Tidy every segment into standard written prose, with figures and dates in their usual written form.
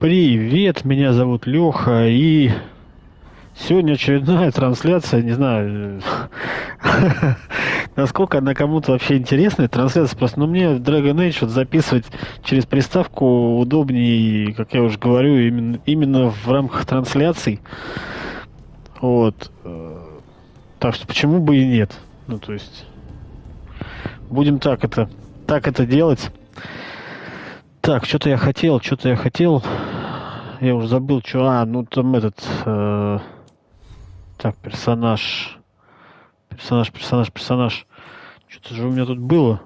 Привет, меня зовут Леха, и сегодня очередная трансляция, не знаю, насколько она кому-то вообще интересная, трансляция просто, но мне в Dragon Age вот записывать через приставку удобнее, как я уже говорю, именно в рамках трансляций, вот, так что почему бы и нет, ну то есть, будем так это делать. Так, что-то я хотел, я уже забыл, ну там так, персонаж. Что-то же у меня тут было.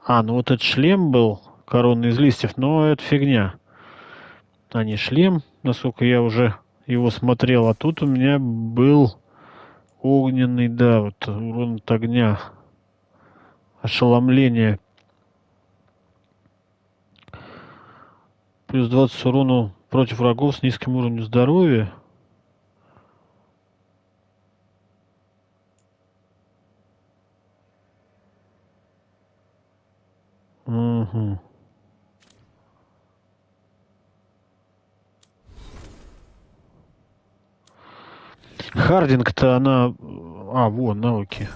Ну вот этот шлем был, корона из листьев, но это фигня. А не шлем, насколько я уже его смотрел. А тут у меня был огненный, да, вот урон от огня. Ошеломление. Плюс 20 урону против врагов с низким уровнем здоровья. Угу. Хардинг-то она... вон, навыки.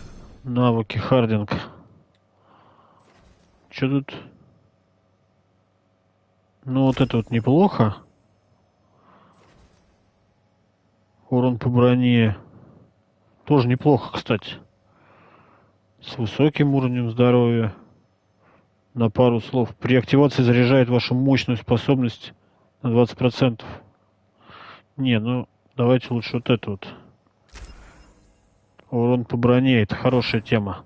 Навыки Хардинг. Что тут? Ну, вот это вот неплохо. Урон по броне. Тоже неплохо, кстати. С высоким уровнем здоровья. На пару слов. При активации заряжает вашу мощную способность на 20%. Не, ну, давайте лучше вот это вот. Урон по броне. Это хорошая тема.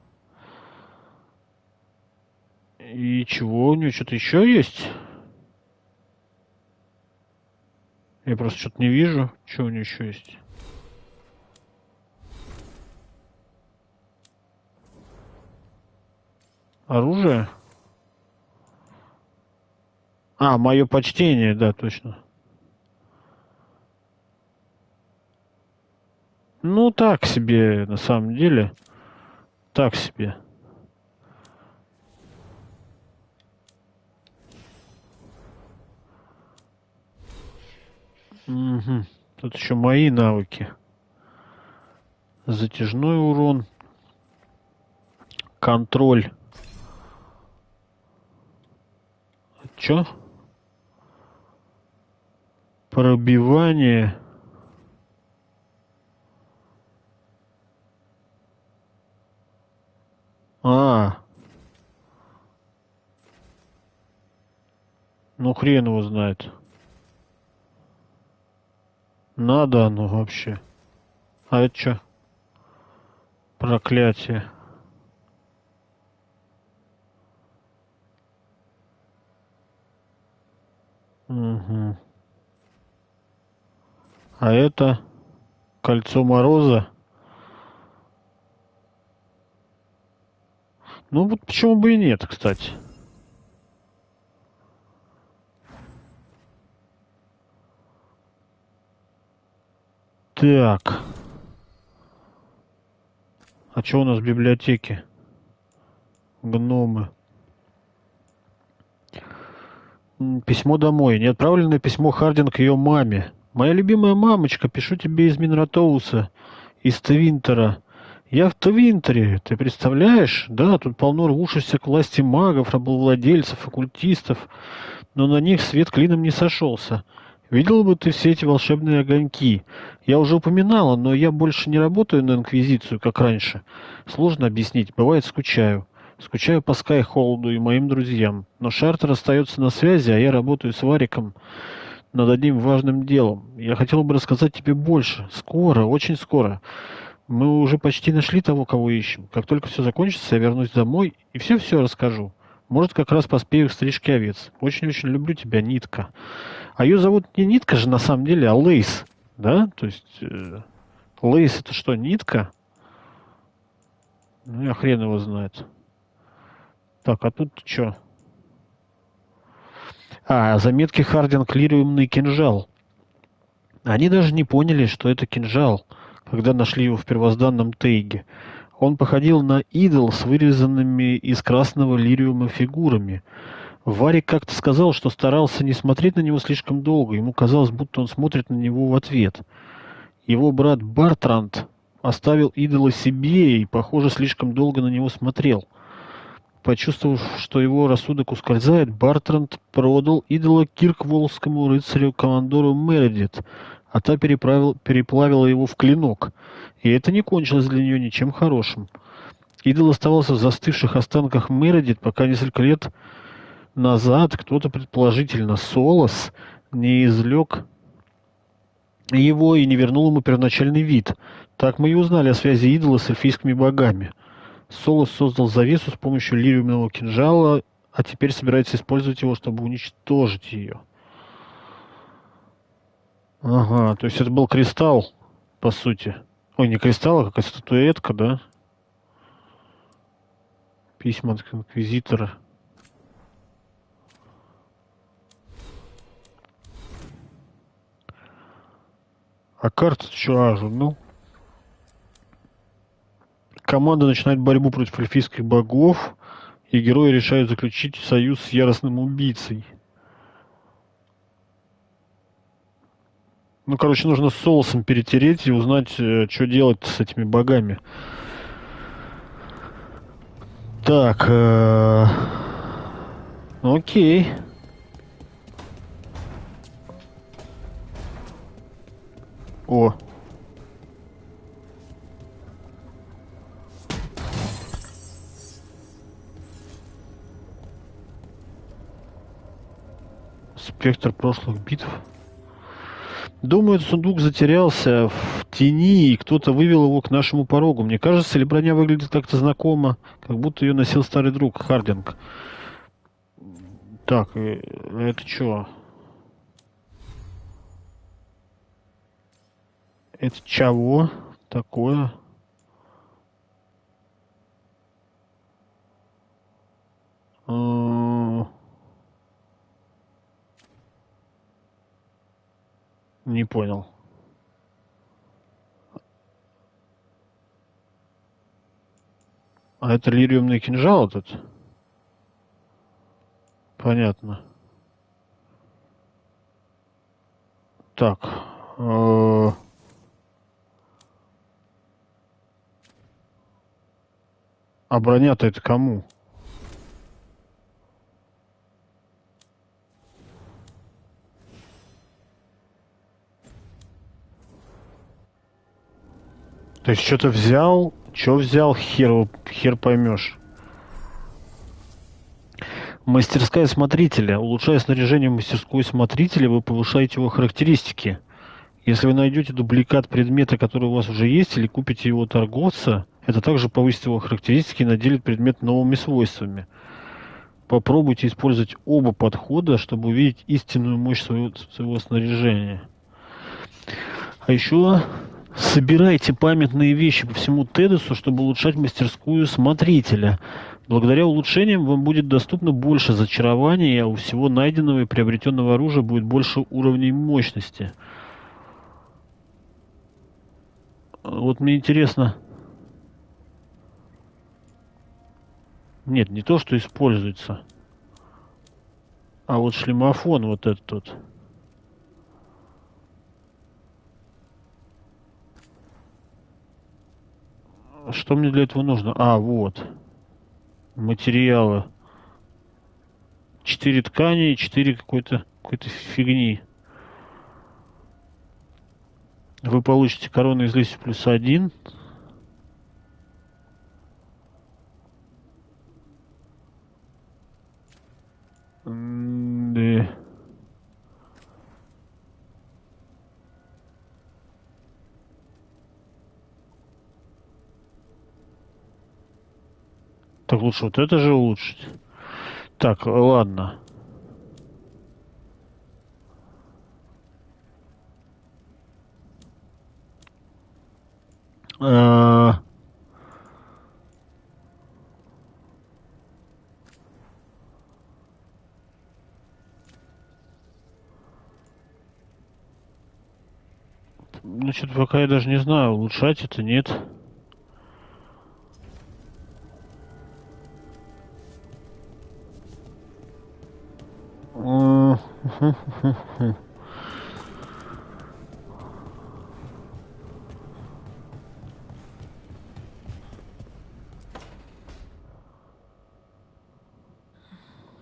И чего? У нее что-то еще есть? Я просто что-то не вижу. Что у нее еще есть? Оружие? Мое почтение, да, точно. Ну, так себе, на самом деле. Так себе. Угу. Тут еще мои навыки. Затяжной урон. Контроль. Чё? Пробивание. Ну хрен его знает. Надо оно вообще. А это чё? Проклятие. Угу. А это кольцо мороза. Ну вот почему бы и нет, кстати. Так. А что у нас в библиотеке? Гномы. Письмо домой. Неотправленное письмо Хардинг ее маме. Моя любимая мамочка, пишу тебе из Минратоуса, из Твинтера. Я в Твинтере, ты представляешь? Да, тут полно рвущихся к власти магов, рабовладельцев, оккультистов, но на них свет клином не сошелся. Видел бы ты все эти волшебные огоньки. Я уже упоминала, но я больше не работаю на Инквизицию, как раньше. Сложно объяснить, бывает скучаю. Скучаю по Скайхолду и моим друзьям. Но Шартер остается на связи, а я работаю с Вариком над одним важным делом. Я хотел бы рассказать тебе больше. Скоро, очень скоро. Мы уже почти нашли того, кого ищем. Как только все закончится, я вернусь домой и все-все расскажу. Может, как раз поспею к стрижке овец. Очень-очень люблю тебя, Нитка. А ее зовут не Нитка же на самом деле, а Лейс. Да? То есть Лейс это что, Нитка? Ну, я хрен его знает. Так, а тут что? Заметки Хардинг лириумный кинжал. Они даже не поняли, что это кинжал, когда нашли его в первозданном тейге. Он походил на идол с вырезанными из красного лириума фигурами. Варик как-то сказал, что старался не смотреть на него слишком долго. Ему казалось, будто он смотрит на него в ответ. Его брат Бартранд оставил идола себе и, похоже, слишком долго на него смотрел. Почувствовав, что его рассудок ускользает, Бартранд продал идола киркволскому рыцарю-командору Мередит, а та переплавила его в клинок. И это не кончилось для нее ничем хорошим. Идол оставался в застывших останках Мередит, пока несколько лет назад кто-то, предположительно Солос, не извлек его и не вернул ему первоначальный вид. Так мы и узнали о связи идола с эльфийскими богами. Солос создал завесу с помощью лириумного кинжала, а теперь собирается использовать его, чтобы уничтожить ее. Ага, то есть это был кристалл, по сути. Ой, не кристалл, а какая-то статуэтка, да? Письма от инквизитора. А карта что, ну? Команда начинает борьбу против эльфийских богов, и герои решают заключить союз с яростным убийцей. Ну, короче, нужно с Солосом перетереть и узнать, что делать с этими богами. Так, окей. О. Спектр прошлых битв. Думаю, этот сундук затерялся в тени, и кто-то вывел его к нашему порогу. Мне кажется, или броня выглядит как-то знакомо, как будто ее носил старый друг Хардинг. Так, это что? Это чего такое? Не понял. А это лириумный кинжал этот? Понятно. Так. А броня-то это кому? То есть что-то взял? Что взял? Хер поймешь. Мастерская смотрителя. Улучшая снаряжение мастерской смотрителя, вы повышаете его характеристики. Если вы найдете дубликат предмета, который у вас уже есть, или купите его у торговца, это также повысит его характеристики и наделит предмет новыми свойствами. Попробуйте использовать оба подхода, чтобы увидеть истинную мощь своего снаряжения. А еще собирайте памятные вещи по всему Тедесу, чтобы улучшать мастерскую смотрителя. Благодаря улучшениям вам будет доступно больше зачарований, а у всего найденного и приобретенного оружия будет больше уровней мощности. Вот мне интересно... Нет, не то, что используется. А вот шлемофон вот этот вот. Что мне для этого нужно? А, вот. Материалы. 4 ткани и 4 какой-то фигни. Вы получите корону из листьев +1. Да. Так лучше вот это же улучшить. Так, ладно. Ну, что-то пока я даже не знаю, улучшать это нет.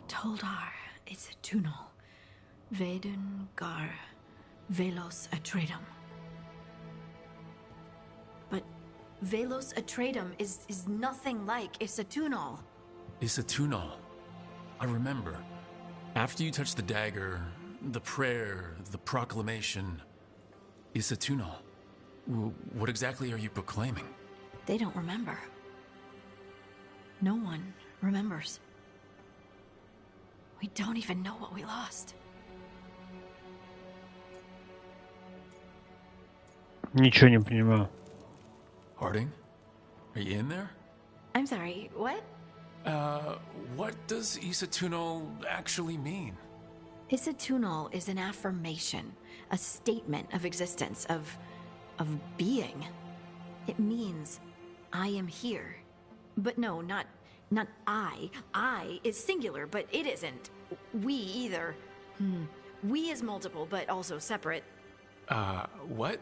Toldar, it's a tunnel. Veilguard, Velos Atreidim. But Velos Atreidim is nothing like Isatunal. Isatunal. I remember. After you touched the dagger, the prayer, the proclamation, Isatunal. What exactly are you proclaiming? They don't remember. No one remembers. We don't even know what we lost. Ничего не понимаю. Harding? Are you in there? I'm sorry, what? What does Isatunal actually mean? Isatunal is an affirmation, a statement of existence, of being. It means, I am here. But no, not I. I is singular, but it isn't. We either. We is multiple, but also separate. What?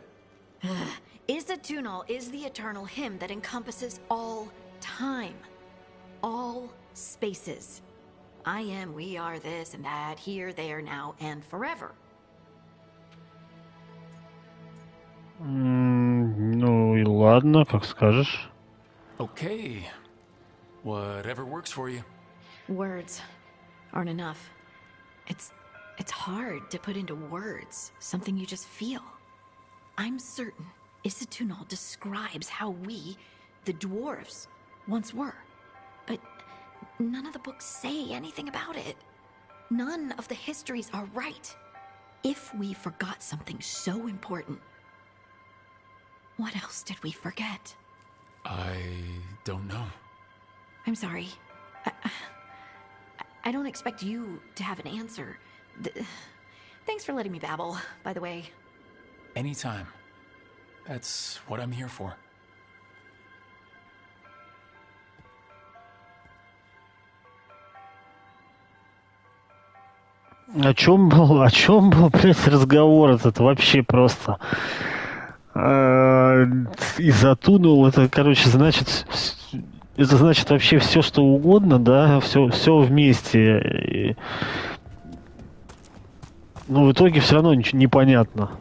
Isatunal is the eternal hymn that encompasses all time. All spaces. I am, we are, this and that, here, there, now, and forever. Ну и ладно, как скажешь. Okay. Whatever works for you. Words aren't enough. It's hard to put into words something you just feel. I'm certain Isatunal describes how we, the dwarves, once were. But none of the books say anything about it. None of the histories are right. If we forgot something so important, what else did we forget? I don't know. I'm sorry. I don't expect you to have an answer. Thanks for letting me babble, by the way. Anytime. That's what I'm here for. О чем был, блядь, разговор этот вообще просто? И затунул, это, короче, значит вообще все, что угодно, да, все вместе. Но в итоге все равно ничего непонятно.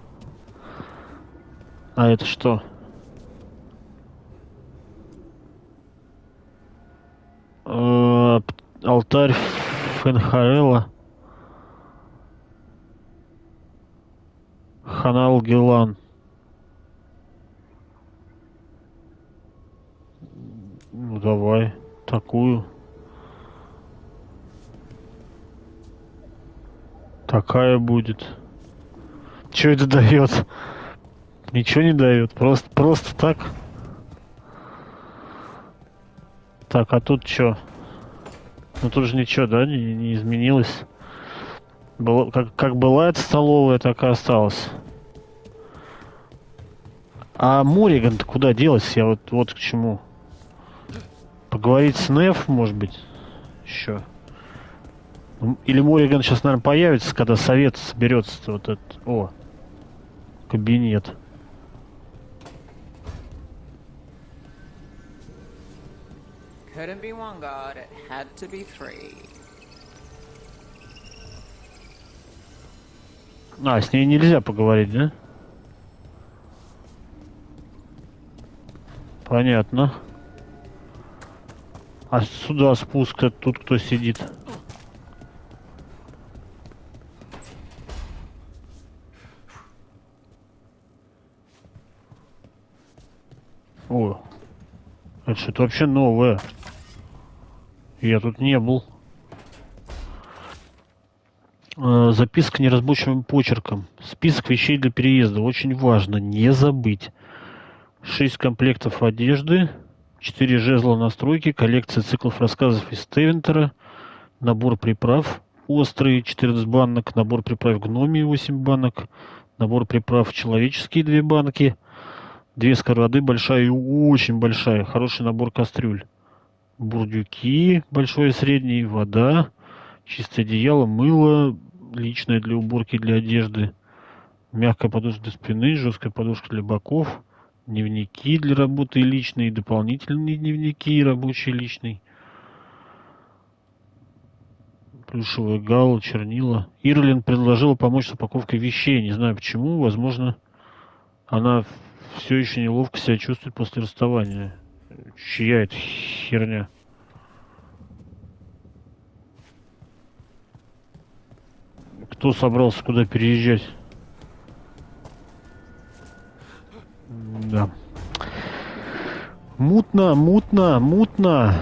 А это что? Алтарь Фенхарелла. Ханал Гелан. Ну давай, такую. Такая будет. Что это дает? Ничего не дает. Просто так. Так, а тут что? Ну тут же ничего, да, не изменилось. Как была эта столовая, так и осталась. А Морриган-то куда делась? Я вот к чему. Поговорить с Неф, может быть, еще. Или Морриган сейчас, наверное, появится, когда совет соберется. Вот этот. О, кабинет. Couldn't be one god, it had to be three. С ней нельзя поговорить, да? Понятно. А сюда спуск, тут кто сидит? О, это что-то вообще новое. Я тут не был. Записка неразборчивым почерком. Список вещей для переезда. Очень важно не забыть. 6 комплектов одежды, 4 жезла настройки, коллекция циклов рассказов из Тевентера, набор приправ острые, 14 банок, набор приправ гномии 8 банок, набор приправ человеческие 2 банки, 2 сковороды, большая и очень большая, хороший набор кастрюль, бурдюки, большой и средний, вода, чистое одеяло, мыло, личное для уборки, для одежды, мягкая подушка для спины, жесткая подушка для боков, дневники для работы и личные, дополнительные дневники, рабочий личный, плюшевая гала, чернила. Ирлин предложила помочь с упаковкой вещей. Не знаю почему. Возможно, она все еще неловко себя чувствует после расставания. Чья это херня? Кто собрался куда переезжать? Да. Мутно, мутно, мутно.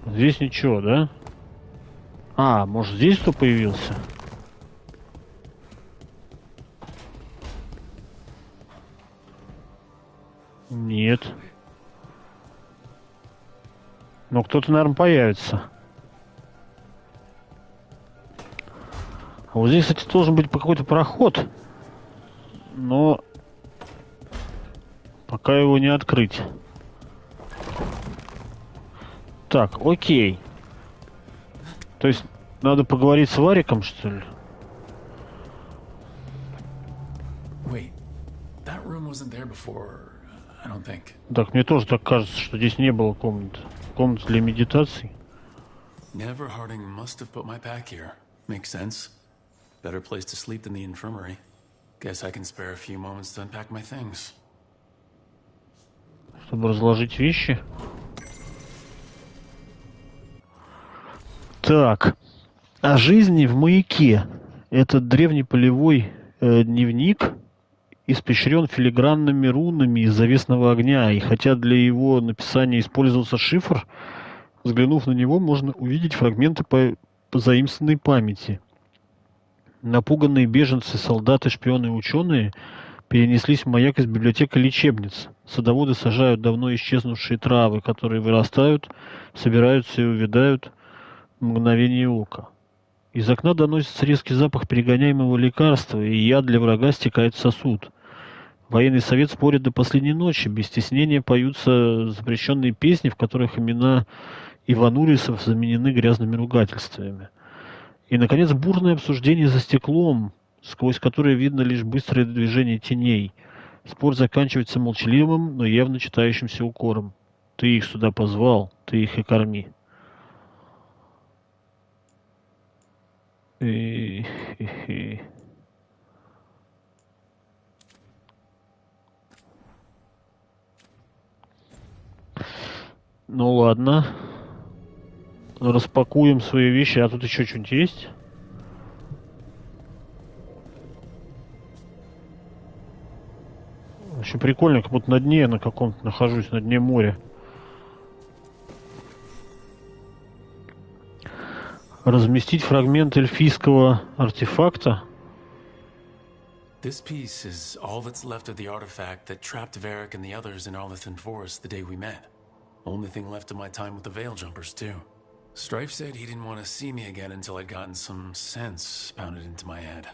Здесь ничего, да? А, может здесь кто появился? Нет. Но кто-то, наверное, появится. А вот здесь, кстати, должен быть какой-то проход. Но пока его не открыть. Так, окей. То есть надо поговорить с Вариком, что ли? Wait, that room wasn't there before, I don't think. Так, мне тоже так кажется, что здесь не было комнаты. Комната для медитаций. Never Harding must have put my pack here. Makes sense. Better place to sleep than the infirmary. Guess I can spare a few moments to unpack my things. Чтобы разложить вещи. Так. О жизни в маяке. Этот древний полевой дневник испещрен филигранными рунами из завесного огня. И хотя для его написания использовался шифр, взглянув на него, можно увидеть фрагменты позаимствованной памяти. Напуганные беженцы, солдаты, шпионы и ученые перенеслись в маяк из библиотеки лечебниц. Садоводы сажают давно исчезнувшие травы, которые вырастают, собираются и увядают в мгновение ока. Из окна доносится резкий запах перегоняемого лекарства, и яд для врага стекает в сосуд. Военный совет спорит до последней ночи. Без стеснения поются запрещенные песни, в которых имена Иванулисов заменены грязными ругательствами. И, наконец, бурное обсуждение за стеклом, сквозь которое видно лишь быстрое движение теней. Спор заканчивается молчаливым, но явно читающимся укором. Ты их сюда позвал, ты их и корми. Ну ладно. Распакуем свои вещи. А тут еще что-нибудь есть? Очень прикольно, как будто на дне на каком-то нахожусь, на дне моря. Разместить фрагмент эльфийского артефакта. This piece is all that's left of the artifact that trapped Varric and the others in Arlington Forest the day we met. Only thing left of my time with the Veil Jumpers, too. Strife said he didn't want to see me again until I'd gotten some sense pounded into my head.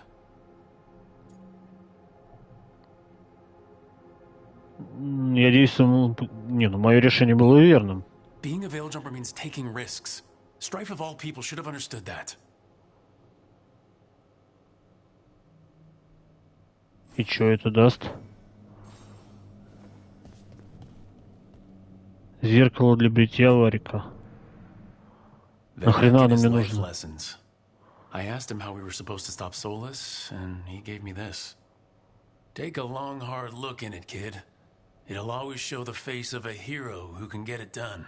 Я надеюсь, не, ну мое решение было верным. Being a Veil Jumper means taking risks. Strife of all people should have understood that. И что это даст? Зеркало для бритья Варика. Нахрена оно мне нужно? Lessons. I asked him how we were supposed to stop Solus, and he gave me this. Take a long, hard look in it, kid. It'll always show the face of a hero who can get it done.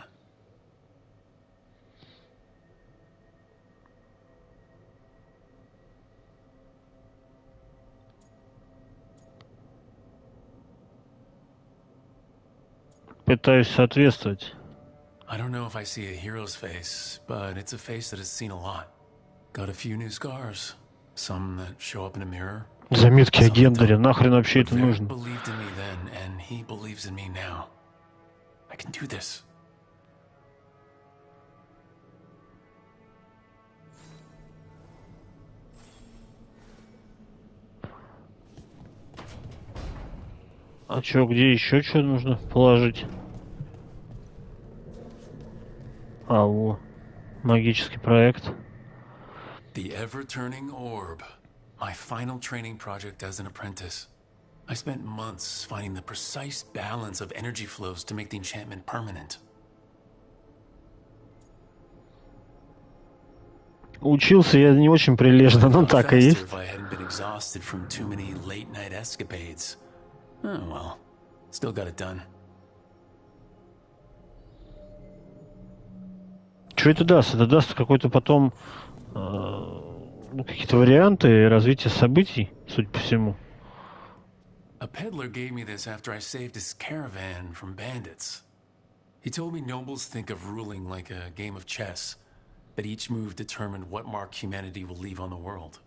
Пытаюсь соответствовать. I don't know if I see a hero's face, but it's a face that has seen a lot. Got a few new scars, some that show up in a mirror. Заметки о Гендере. Нахрен вообще это нужно? Believed in me then, and he believes in me now. I can do this. А чё, где еще что нужно положить? А, во. Магический проект. The ever-turning orb. My final training project as an apprentice. I spent months finding the precise balance of energy flows to make the enchantment permanent. Учился я не очень прилежно, но так и есть. If I hadn't been exhausted from too many late-night escapades. Oh well, still got it done. Что это даст? Это даст какой-то потом какие-то варианты развития событий, судя по всему. A peddler gave me this after I saved his caravan from bandits. He told me nobles think of ruling like a game of chess, that each move determined what mark humanity will leave on the world.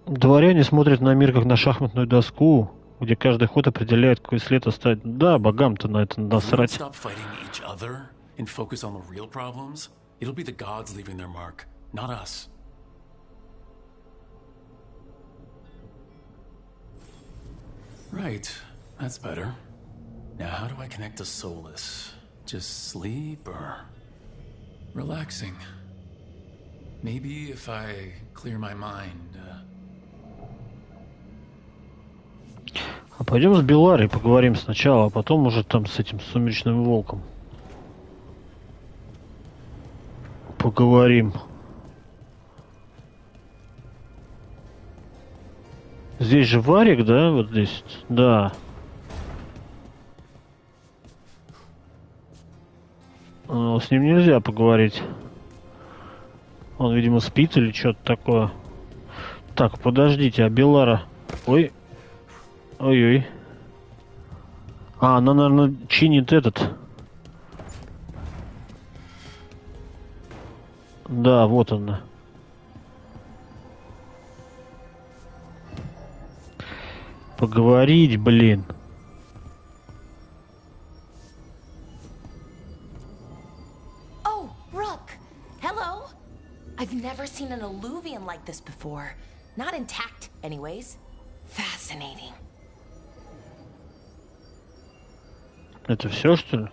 Дворяне смотрят на мир как на шахматную доску, где каждый ход определяет, какой след оставить. Да, богам-то на это насрать. Stop fighting each other and focus on the real problems. It'll be the gods leaving their mark, not us. Right, that's better. Now how do I connect to Solus? Just sleep or relaxing? Maybe if I clear my mind. А пойдем с Беларой поговорим сначала, а потом уже там с этим сумеречным волком. Поговорим. Здесь же Варик, да? Вот здесь. Да. Но с ним нельзя поговорить. Он, видимо, спит или что-то такое. Так, подождите, а Белара... Ой. Ой-ой. А, она, наверное, чинит этот. Да, вот она. Поговорить, блин. Oh, Rook. Hello. I've never seen an alluvian like this before. Not intact, anyways. Fascinating. Это все, что ли?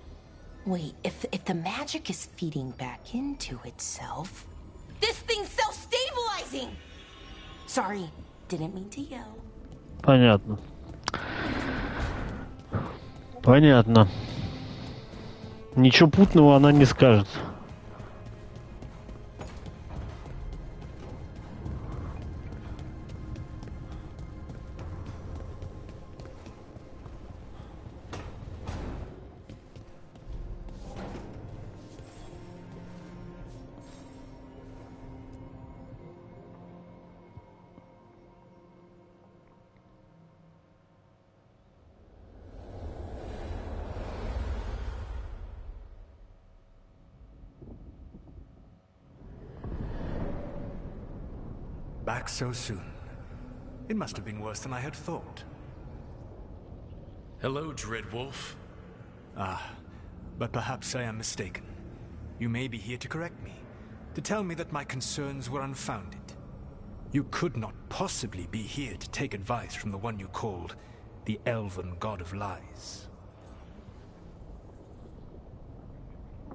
Wait, if the magic is feeding back into itself... This thing's self-stabilizing! Sorry, didn't mean to yell. Понятно. Понятно. Ничего путного она не скажет. Back so soon. It must have been worse than I had thought. Hello, Dreadwolf. Ah, but perhaps I am mistaken. You may be here to correct me, to tell me that my concerns were unfounded. You could not possibly be here to take advice from the one you called the Elven God of Lies.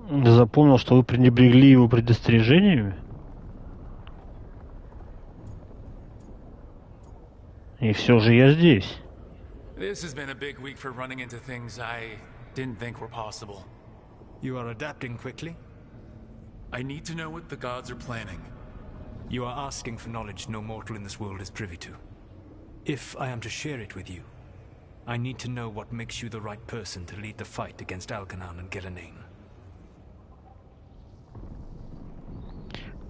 Запомнил, что вы пренебрегли его предостережениями? И все же я здесь. This has been a big week for running into things I didn't think were possible. You are adapting quickly? I need to know what the gods are planning. You are asking for knowledge no mortal in this world is privy to. If I am to share it with you, I need to know what makes you the right person to lead the fight against Alkanan and Gillenane.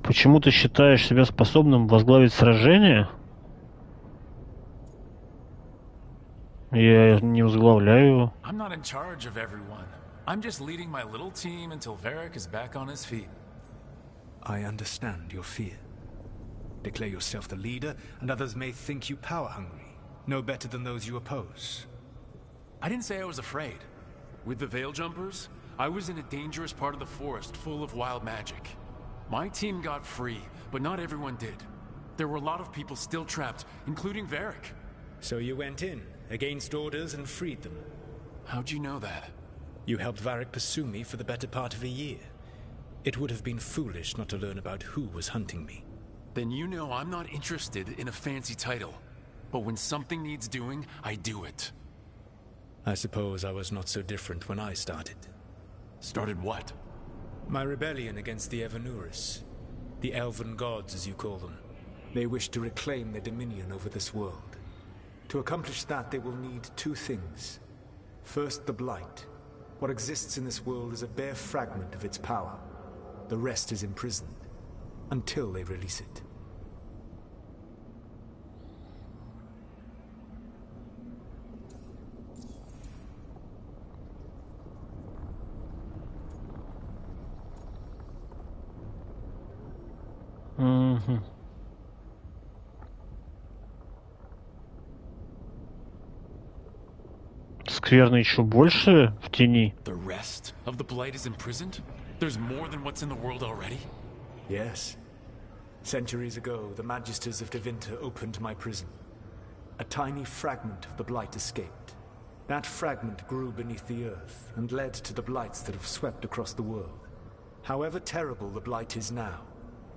Почему ты считаешь себя способным возглавить сражение? Я не возглавляю его. I'm not in charge of everyone. I'm just leading my little team until Varric is back on his feet. I understand your fear. Declare yourself the leader, and others may think you power-hungry, no better than those you oppose. I didn't say I was afraid. With the Veil Jumpers, I was in a dangerous part of the forest full of wild magic. My team got free, but not everyone did. There were a lot of people still trapped, including Varric. So you went in, against orders, and freed them. How'd you know that? You helped Varric pursue me for the better part of a year. It would have been foolish not to learn about who was hunting me. Then you know I'm not interested in a fancy title. But when something needs doing, I do it. I suppose I was not so different when I started. Started what? My rebellion against the Evanuris. The elven gods, as you call them. They wish to reclaim their dominion over this world. To accomplish that, they will need two things. First, the Blight. What exists in this world is a bare fragment of its power. The rest is imprisoned, until they release it. Скверно еще больше в тени. The rest of the Blight is imprisoned? There's more than what's in the world already? Yes. Centuries ago, the Magisters of Tevinter opened my prison. A tiny fragment of the Blight escaped. That fragment grew beneath the earth and led to the Blights that have swept across the world. However terrible the Blight is now,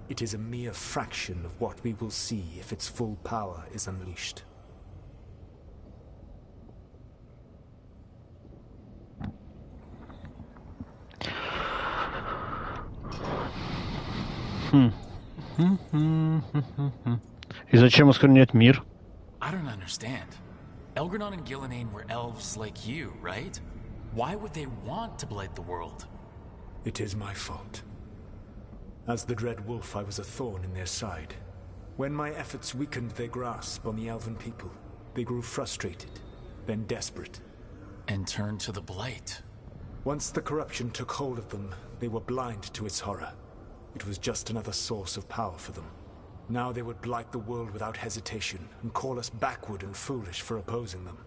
it is a mere fraction of what we will see if its full power is unleashed. И зачем осквернять мир? I don't understand. Elgranon and Gillenane were elves like you, right? Why would they want to blight the world? It is my fault. As the Dread Wolf, I was a thorn in their side. When my efforts weakened their grasp on the elven people, they grew frustrated, then desperate. And turned to the Blight. Once the corruption took hold of them, they were blind to its horror. It was just another source of power for them. Now they would blight the world without hesitation and call us backward and foolish for opposing them.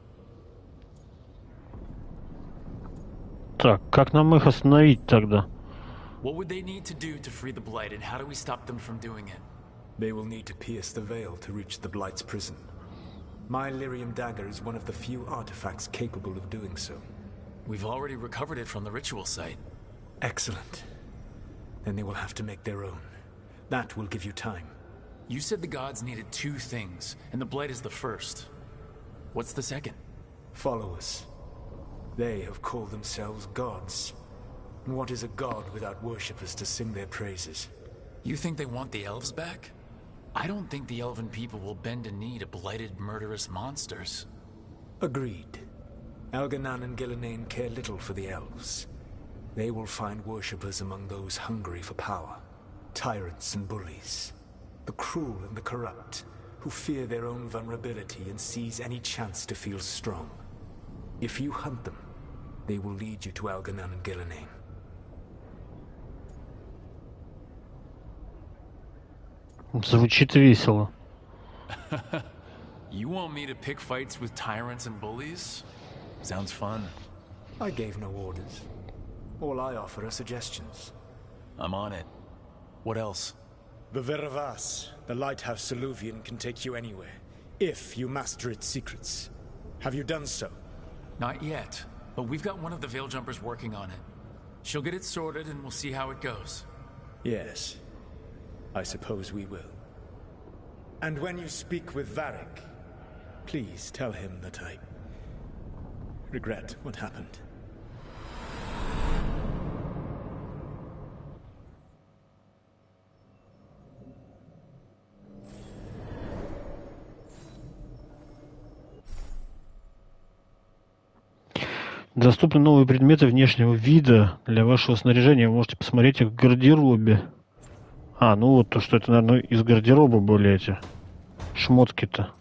Так, как нам их остановить тогда? What would they need to do to free the Blight, and how do we stop them from doing it? They will need to pierce the veil to reach the Blight's prison. My Lyrium dagger is one of the few artifacts capable of doing so. We've already recovered it from the ritual site. Excellent. Then they will have to make their own. That will give you time. You said the gods needed two things, and the Blight is the first. What's the second? Followers. They have called themselves gods. And what is a god without worshippers to sing their praises? You think they want the elves back? I don't think the elven people will bend a knee to blighted, murderous monsters. Agreed. Elganan and Gillenane care little for the elves. They will find worshippers among those hungry for power. Tyrants and bullies. The cruel and the corrupt, who fear their own vulnerability and seize any chance to feel strong. If you hunt them, they will lead you to Elganan and Gillenane. Звучит весело. You want me to pick fights with tyrants and bullies? Sounds fun. I gave no orders. All I offer are suggestions. I'm on it. What else? The Veravas, the lighthouse Soluvian, can take you anywhere, if you master its secrets. Have you done so? Not yet, but we've got one of the Veil Jumpers working on it. She'll get it sorted and we'll see how it goes. Yes. I suppose we will. And when you speak with Varric, please tell him that I regret what happened. Доступны новые предметы внешнего вида для вашего снаряжения. Вы можете посмотреть их в гардеробе. А, ну вот то, что это, наверное, из гардероба были эти шмотки-то.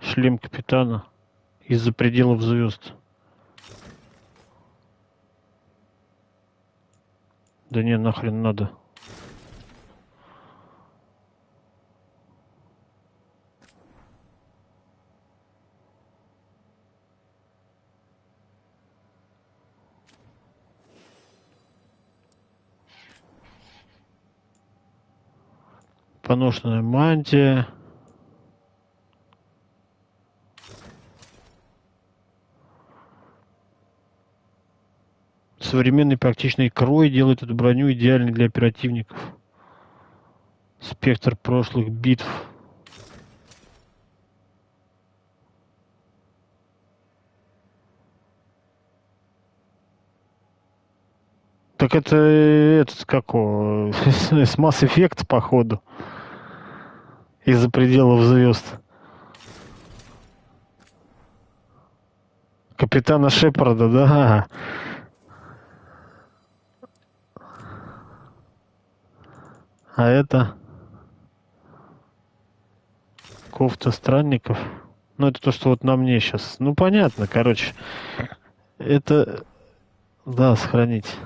Шлем капитана из-за пределов звезд. Да не, нахрен надо. Поношенная мантия. Современный практичный крой делает эту броню идеальной для оперативников. Спектр прошлых битв. Так это этот какого? С Mass Effect, походу. Из-за пределов звезд. Капитана Шепарда, да. А это кофта странников. Ну, это то, что вот на мне сейчас. Ну, понятно, короче. Это... Да, сохранить.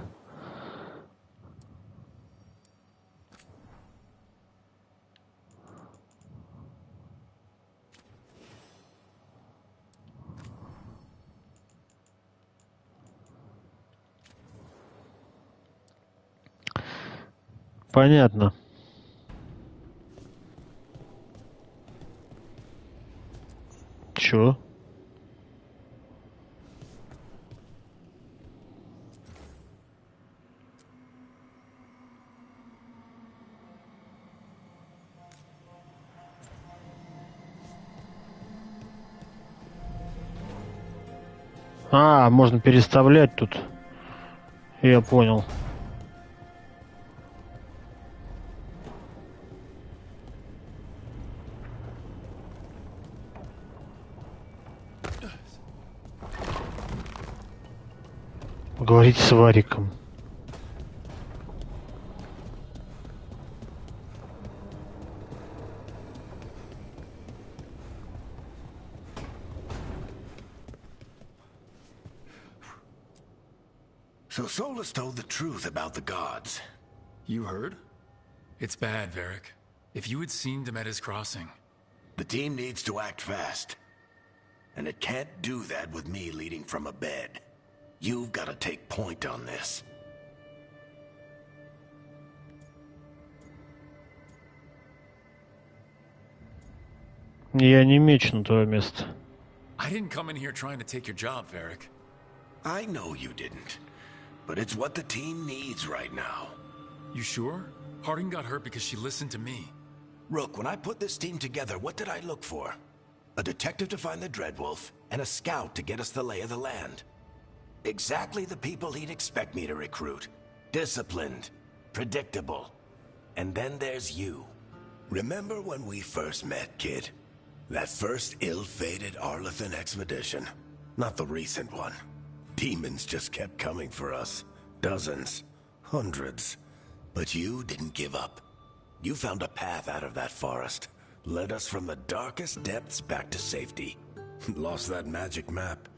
Понятно. Чё? А, можно переставлять тут. Я понял. Поговорить с Вариком. So Solus told the truth about the gods. You heard? It's bad, Varric. If you had seen Demeter's crossing. The team needs to act fast. And it can't do that with me leading from a bed. You've got to take point on this. Я не меч на твое место. I didn't come in here trying to take your job, Varric. I know you didn't. But it's what the team needs right now. You sure? Harding got hurt because she listened to me. Rook, when I put this team together, what did I look for? A detective to find the Dreadwolf, and a scout to get us the lay of the land. Exactly the people he'd expect me to recruit. Disciplined, predictable. And then there's you. Remember when we first met, kid? That first ill-fated Arlethan expedition. Not the recent one. Demons just kept coming for us. Dozens. Hundreds. But you didn't give up. You found a path out of that forest. Led us from the darkest depths back to safety. Lost that magic map.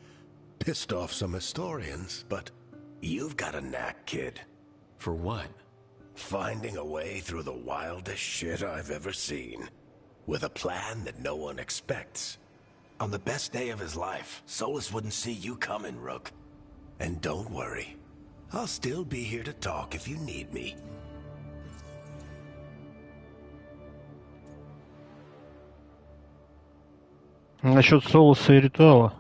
Pissed off some historians, but you've got a knack, kid. For what? Finding a way through the wildest shit I've ever seen. With a plan that no one expects. On the best day of his life, Solus wouldn't see you coming, Rook. And don't worry. I'll still be here to talk if you need me. Насчет Солоса и ритуала.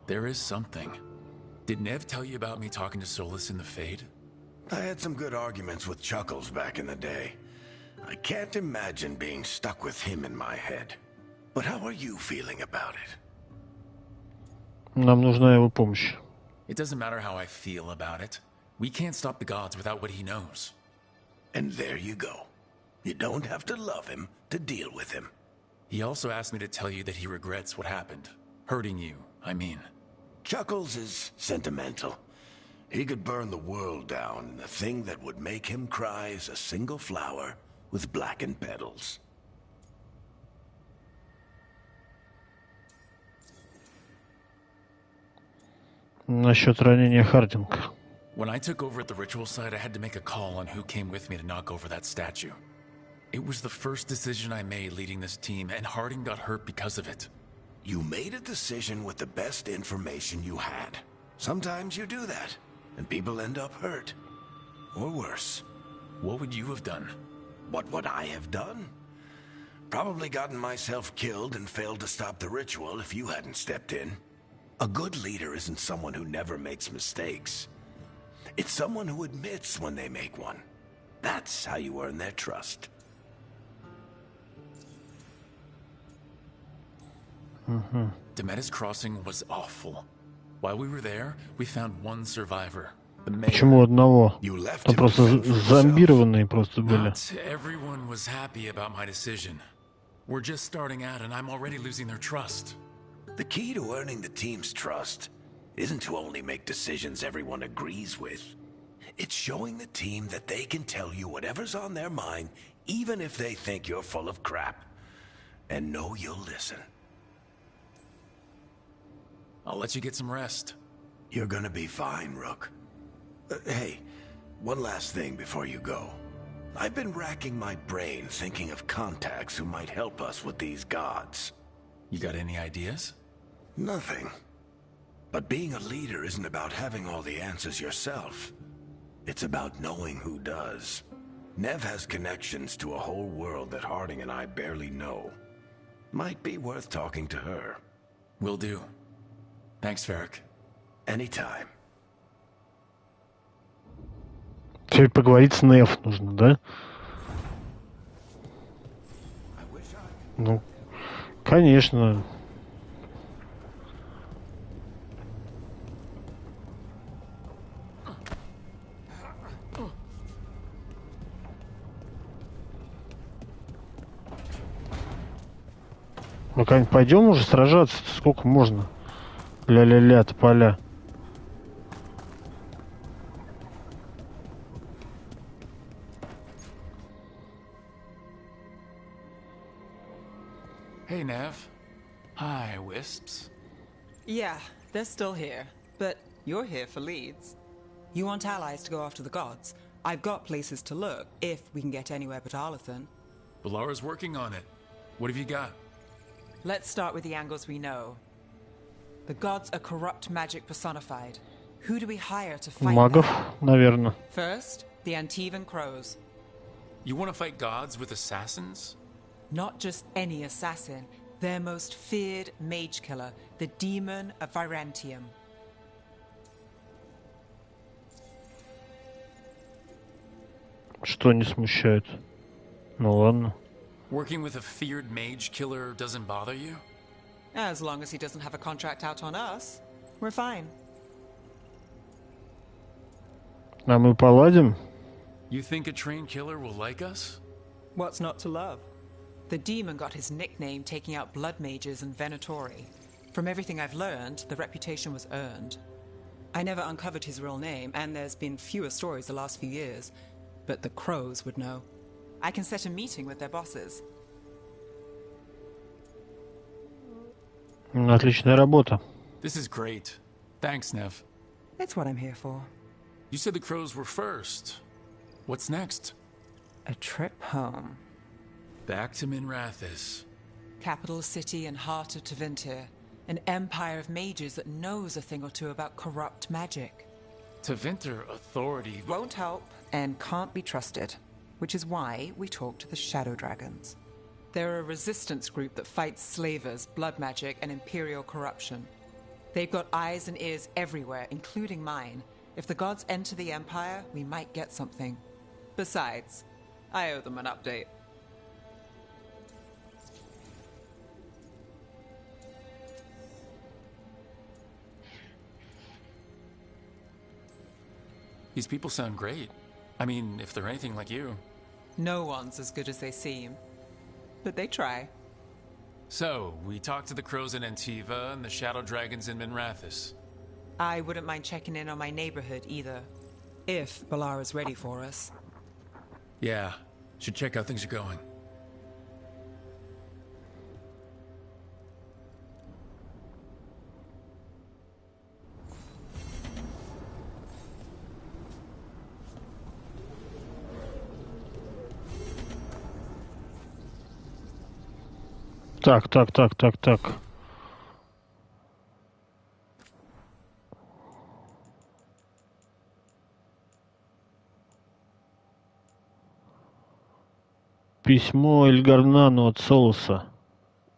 There is something. Did Nev tell you about me talking to Solus in the Fade? I had some good arguments with Chuckles back in the day. I can't imagine being stuck with him in my head. But how are you feeling about it? Нам нужна его помощь. It doesn't matter how I feel about it. We can't stop the gods without what he knows. And there you go. You don't have to love him to deal with him. He also asked me to tell you that he regrets what happened. Hurting you, I mean. Chuckles is sentimental. He could burn the world down, and the thing that would make him cry is a single flower with blackened petals. Насчет ранения Хардинга. When I took over at the ritual site, I had to make a call on who came with me to knock over that statue. It was the first decision I made leading this team, and Harding got hurt because of it. You made a decision with the best information you had. Sometimes you do that, and people end up hurt. Or worse. What would you have done? What would I have done? Probably gotten myself killed and failed to stop the ritual if you hadn't stepped in. A good leader isn't someone who never makes mistakes. It's someone who admits when they make one. That's how you earn their trust. Demetis Crossing was awful. While we were there, we found one survivor. The mayor. Почему одного? You left Там him to просто fend for himself. зомбированные просто были. Not everyone was happy about my decision. We're just starting out and I'm already losing their trust. The key to earning the team's trust isn't to only make decisions everyone agrees with. It's showing the team that they can tell you whatever's on their mind, even if they think you're full of crap. And know you'll listen. I'll let you get some rest. You're gonna be fine, Rook. Hey, one last thing before you go. I've been racking my brain thinking of contacts who might help us with these gods. You got any ideas? Nothing. But being a leader isn't about having all the answers yourself. It's about knowing who does. Nev has connections to a whole world that Harding and I barely know. Might be worth talking to her. Will do. Thanks, Varric. Anytime. Теперь поговорить с Нев нужно, да? Ну, конечно. Ну, как пойдем уже сражаться? Сколько можно? Ля-ля-ля, тополя. Hey, Nev. Hi, Wisps. Yeah, they're still here. But you're here for leads. You want allies to go after the gods? I've got places to look, if we can get anywhere but Arlathan. Balara's working on it. What have you got? Let's start with the angles we know. The gods are corrupt magic personified. Who do we hire to fight Магов, them? наверное. First, the Antivan Crows. You want to fight gods with assassins? Not just any assassin, their most feared mage killer, the demon of Virantium. Что не смущает? Ну ладно. Working with a feared mage killer doesn't bother you? As long as he doesn't have a contract out on us, we're fine. А мы поладим? You think a trained killer will like us? What's not to love? The demon got his nickname taking out blood mages and Venatori. From everything I've learned, the reputation was earned. I never uncovered his real name, and there's been fewer stories the last few years, but the Crows would know. I can set a meeting with their bosses. Отличная работа. This is great. Thanks, Nev. It's what I'm here for. You said the crows were first. What's next? A trip home. Back to Minrathis. Capital city and heart of Tevinter. An empire of mages that knows a thing or two about corrupt magic. Tevinter authority Won't help and can't be trusted, which is why we talk to the Shadow Dragons. They're a resistance group that fights slavers, blood magic, and imperial corruption. They've got eyes and ears everywhere, including mine. If the gods enter the Empire, we might get something. Besides, I owe them an update. These people sound great. I mean, if they're anything like you. No one's as good as they seem. But they try. So, we talked to the crows in Antiva and the shadow dragons in Minrathis. I wouldn't mind checking in on my neighborhood either. If Balara's ready for us. Yeah, should check how things are going. Так. Письмо Эльгарнану от Солоса.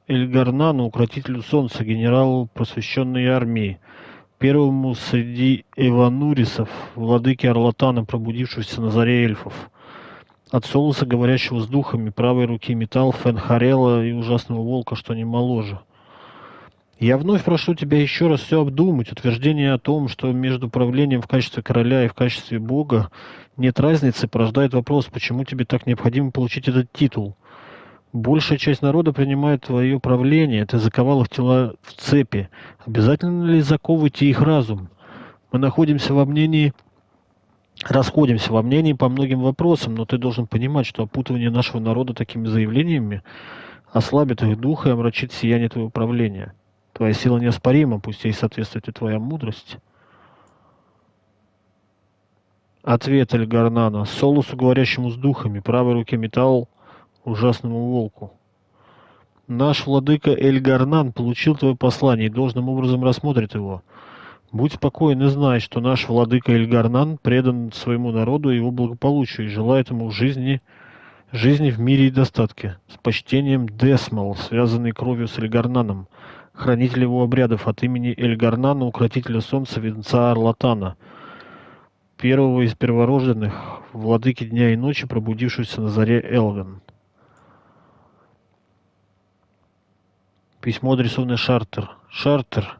Эльгарнану, укротителю солнца, генералу просвещенной армии, первому среди эванурисов, владыке Арлатана, пробудившегося на заре эльфов. От Солоса, говорящего с духами, правой руки металл, Фенхарела и ужасного волка, что не моложе. Я вновь прошу тебя еще раз все обдумать. Утверждение о том, что между правлением в качестве короля и в качестве бога нет разницы, порождает вопрос, почему тебе так необходимо получить этот титул. Большая часть народа принимает твое правление, ты заковал их тела в цепи. Обязательно ли заковывать их разум? Мы расходимся во мнении по многим вопросам, но ты должен понимать, что опутывание нашего народа такими заявлениями ослабит их дух и омрачит сияние твоего правления. Твоя сила неоспорима, пусть ей соответствует и твоя мудрость. Ответ Эльгарнана. Солусу, говорящему с духами, правой руке металл, ужасному волку. Наш владыка Эльгарнан получил твое послание и должным образом рассмотрит его. Будь спокоен и знай, что наш владыка Эльгарнан предан своему народу и его благополучию и желает ему жизни в мире и достатке. С почтением Десмал, связанный кровью с Эльгарнаном, хранитель его обрядов от имени Эльгарнана, укротителя солнца, венца Арлатана, первого из перворожденных, владыки дня и ночи, пробудившегося на заре Элган. Письмо, адресованное Шартер. Шартер.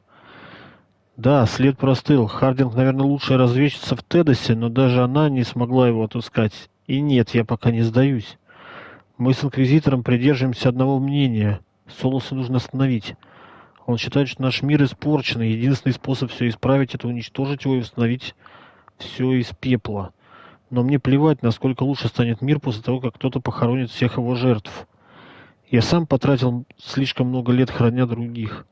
Да, след простыл. Хардинг, наверное, лучшая разведчица в Тедосе, но даже она не смогла его отыскать. И нет, я пока не сдаюсь. Мы с Инквизитором придерживаемся одного мнения. Солоса нужно остановить. Он считает, что наш мир испорчен, и единственный способ все исправить — это уничтожить его и восстановить все из пепла. Но мне плевать, насколько лучше станет мир после того, как кто-то похоронит всех его жертв. Я сам потратил слишком много лет, храня других.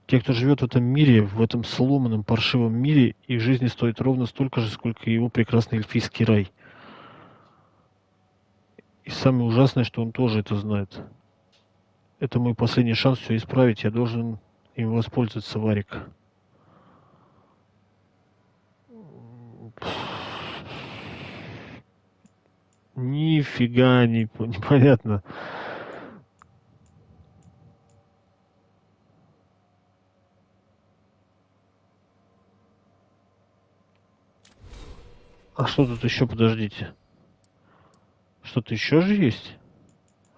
Те, кто живет в этом мире, в этом сломанном, паршивом мире, их жизни стоит ровно столько же, сколько и его прекрасный эльфийский рай. И самое ужасное, что он тоже это знает. Это мой последний шанс все исправить. Я должен им воспользоваться, Варик. Нифига непонятно. А что тут еще, подождите? Что-то еще же есть?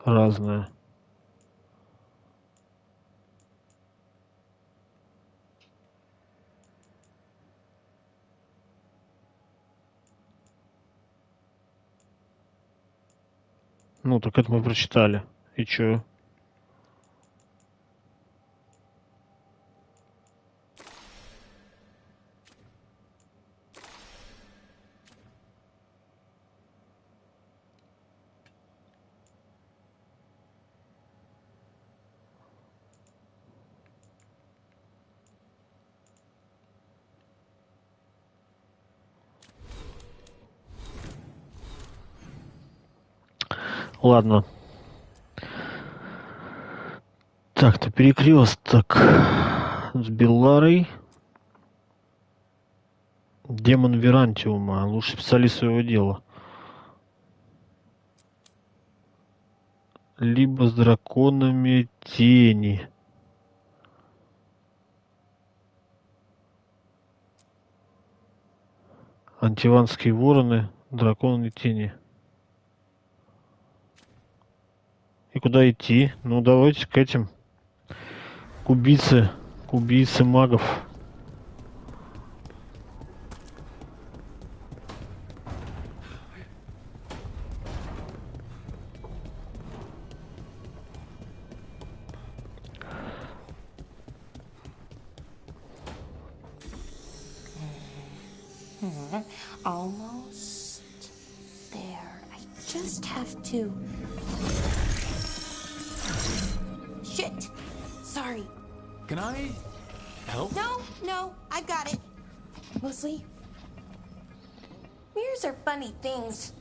Разное. Ну, так это мы прочитали. И чё? Ладно. Так-то перекресток с Белларой. Демон Верантиума. Лучший специалист своего дела. Либо с драконами тени. Антиванские вороны, драконы тени. И куда идти? Ну, давайте к этим. К убийце магов. Almost there. I just have to... Shit! Sorry. Can I help? No, I got it. Mostly, mirrors are funny things,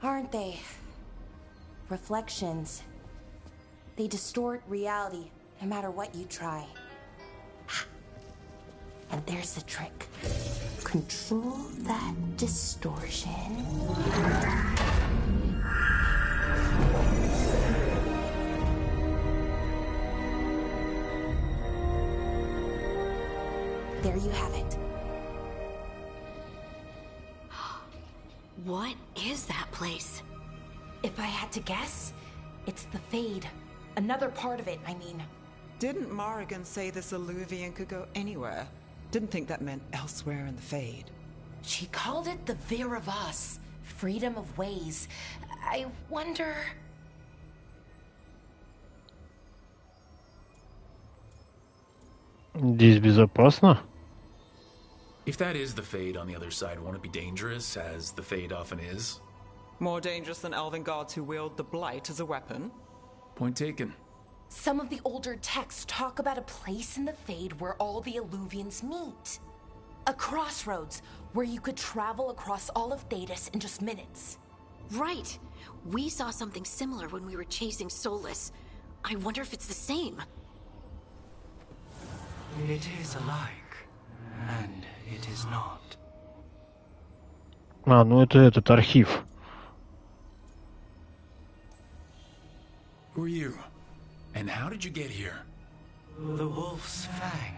aren't they? Reflections. They distort reality, no matter what you try. And there's the trick. Control that distortion. there you have it. What is that place? If I had to guess, it's the Fade. Another part of it, I mean. Didn't Morrigan say this Illuvian could go anywhere? Didn't think that meant elsewhere in the Fade. She called it the Vir of Us, freedom of ways. I wonder... Здесь безопасно? If that is the Fade on the other side, won't it be dangerous, as the Fade often is? More dangerous than elven gods who wield the Blight as a weapon? Point taken. Some of the older texts talk about a place in the Fade where all the Illuvians meet. A crossroads where you could travel across all of Thedas in just minutes. Right. We saw something similar when we were chasing Solus. I wonder if it's the same. It is alike, and it is not. А, ну это этот архив. Who are you? And how did you get here? The wolf's fang.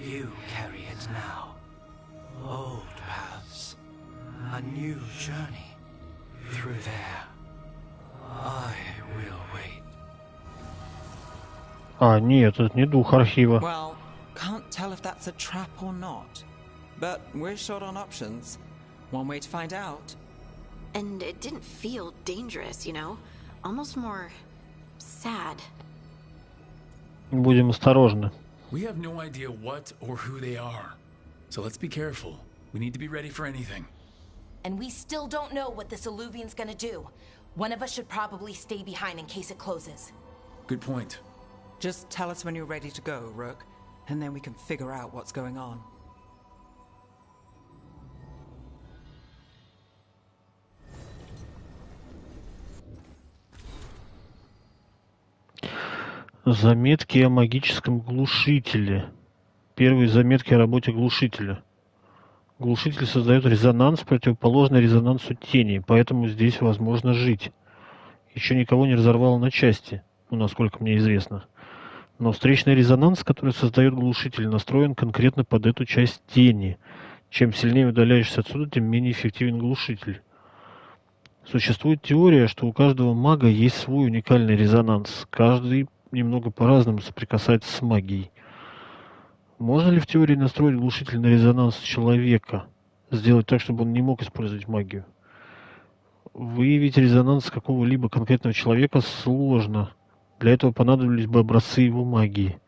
You carry it now. Old paths. A new journey. Through there. I will wait. А, нет, это не дух архива. Well, can't tell if that's a trap or not. But we're short on options. One way to find out. And it didn't feel dangerous, you know? Almost more... sad. Будем осторожны. We have no idea what or who they are. So let's be careful. We need to be ready for anything. And we still don't know what this Illuvian's gonna do. One of us should probably stay behind in case it closes. Good point. Just tell us when you're ready to go, Rook, and then we can figure out what's going on. Заметки о магическом глушителе. Первые заметки о работе глушителя. Глушитель создает резонанс, противоположный резонансу тени, поэтому здесь возможно жить. Еще никого не разорвало на части, насколько мне известно. Но встречный резонанс, который создает глушитель, настроен конкретно под эту часть тени. Чем сильнее удаляешься отсюда, тем менее эффективен глушитель. Существует теория, что у каждого мага есть свой уникальный резонанс. Каждый немного по-разному соприкасается с магией. Можно ли в теории настроить глушитель на резонанс человека? Сделать так, чтобы он не мог использовать магию? Выявить резонанс какого-либо конкретного человека сложно. Для этого понадобились бы образцы его магии.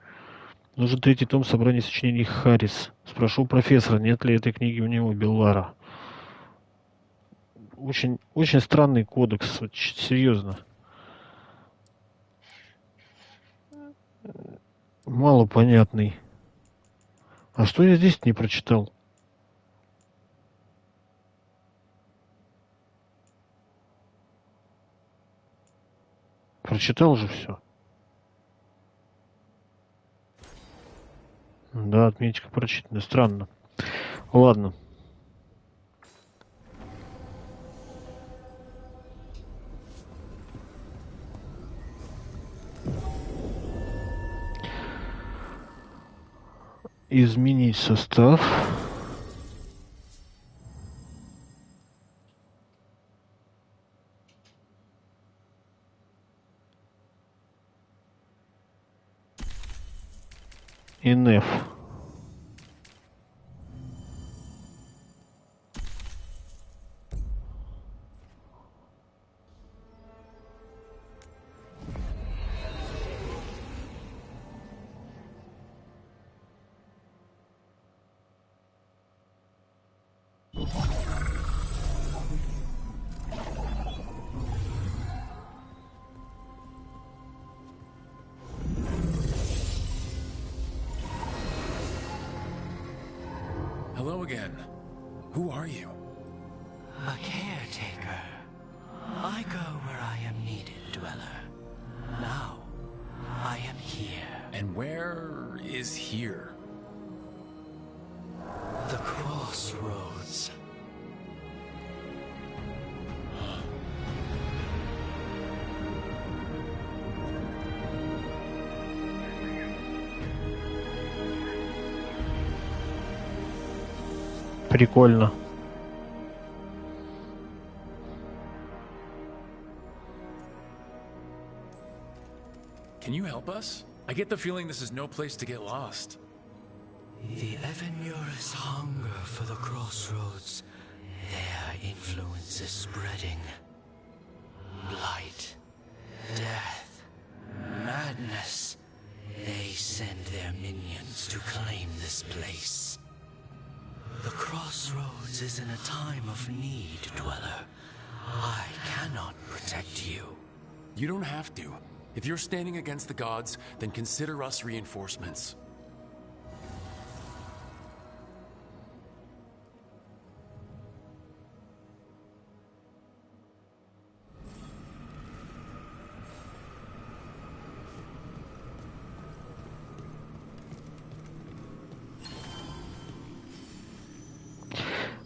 Нужен третий том собрания сочинений Харрис. Спрошу у профессора, нет ли этой книги у него Беллара. Очень, очень странный кодекс, серьезно. Мало понятный. А что я здесь не прочитал? Прочитал же все. Да, отметка прочитана. Странно. Ладно. Изменить состав. НФ. Hello again. Who are you? A caretaker. I go where I am needed, dweller. Now, I am here. And where is here? The crossroads. Прикольно. Can you help us? I get the feeling this is no place to get lost. The Evanurus hunger for the crossroads. Their influence is spreading. Blight, death, madness. They send their minions to claim this place. The crossroads is in a time of need, Dweller. I cannot protect you. You don't have to. If you're standing against the gods, then consider us reinforcements.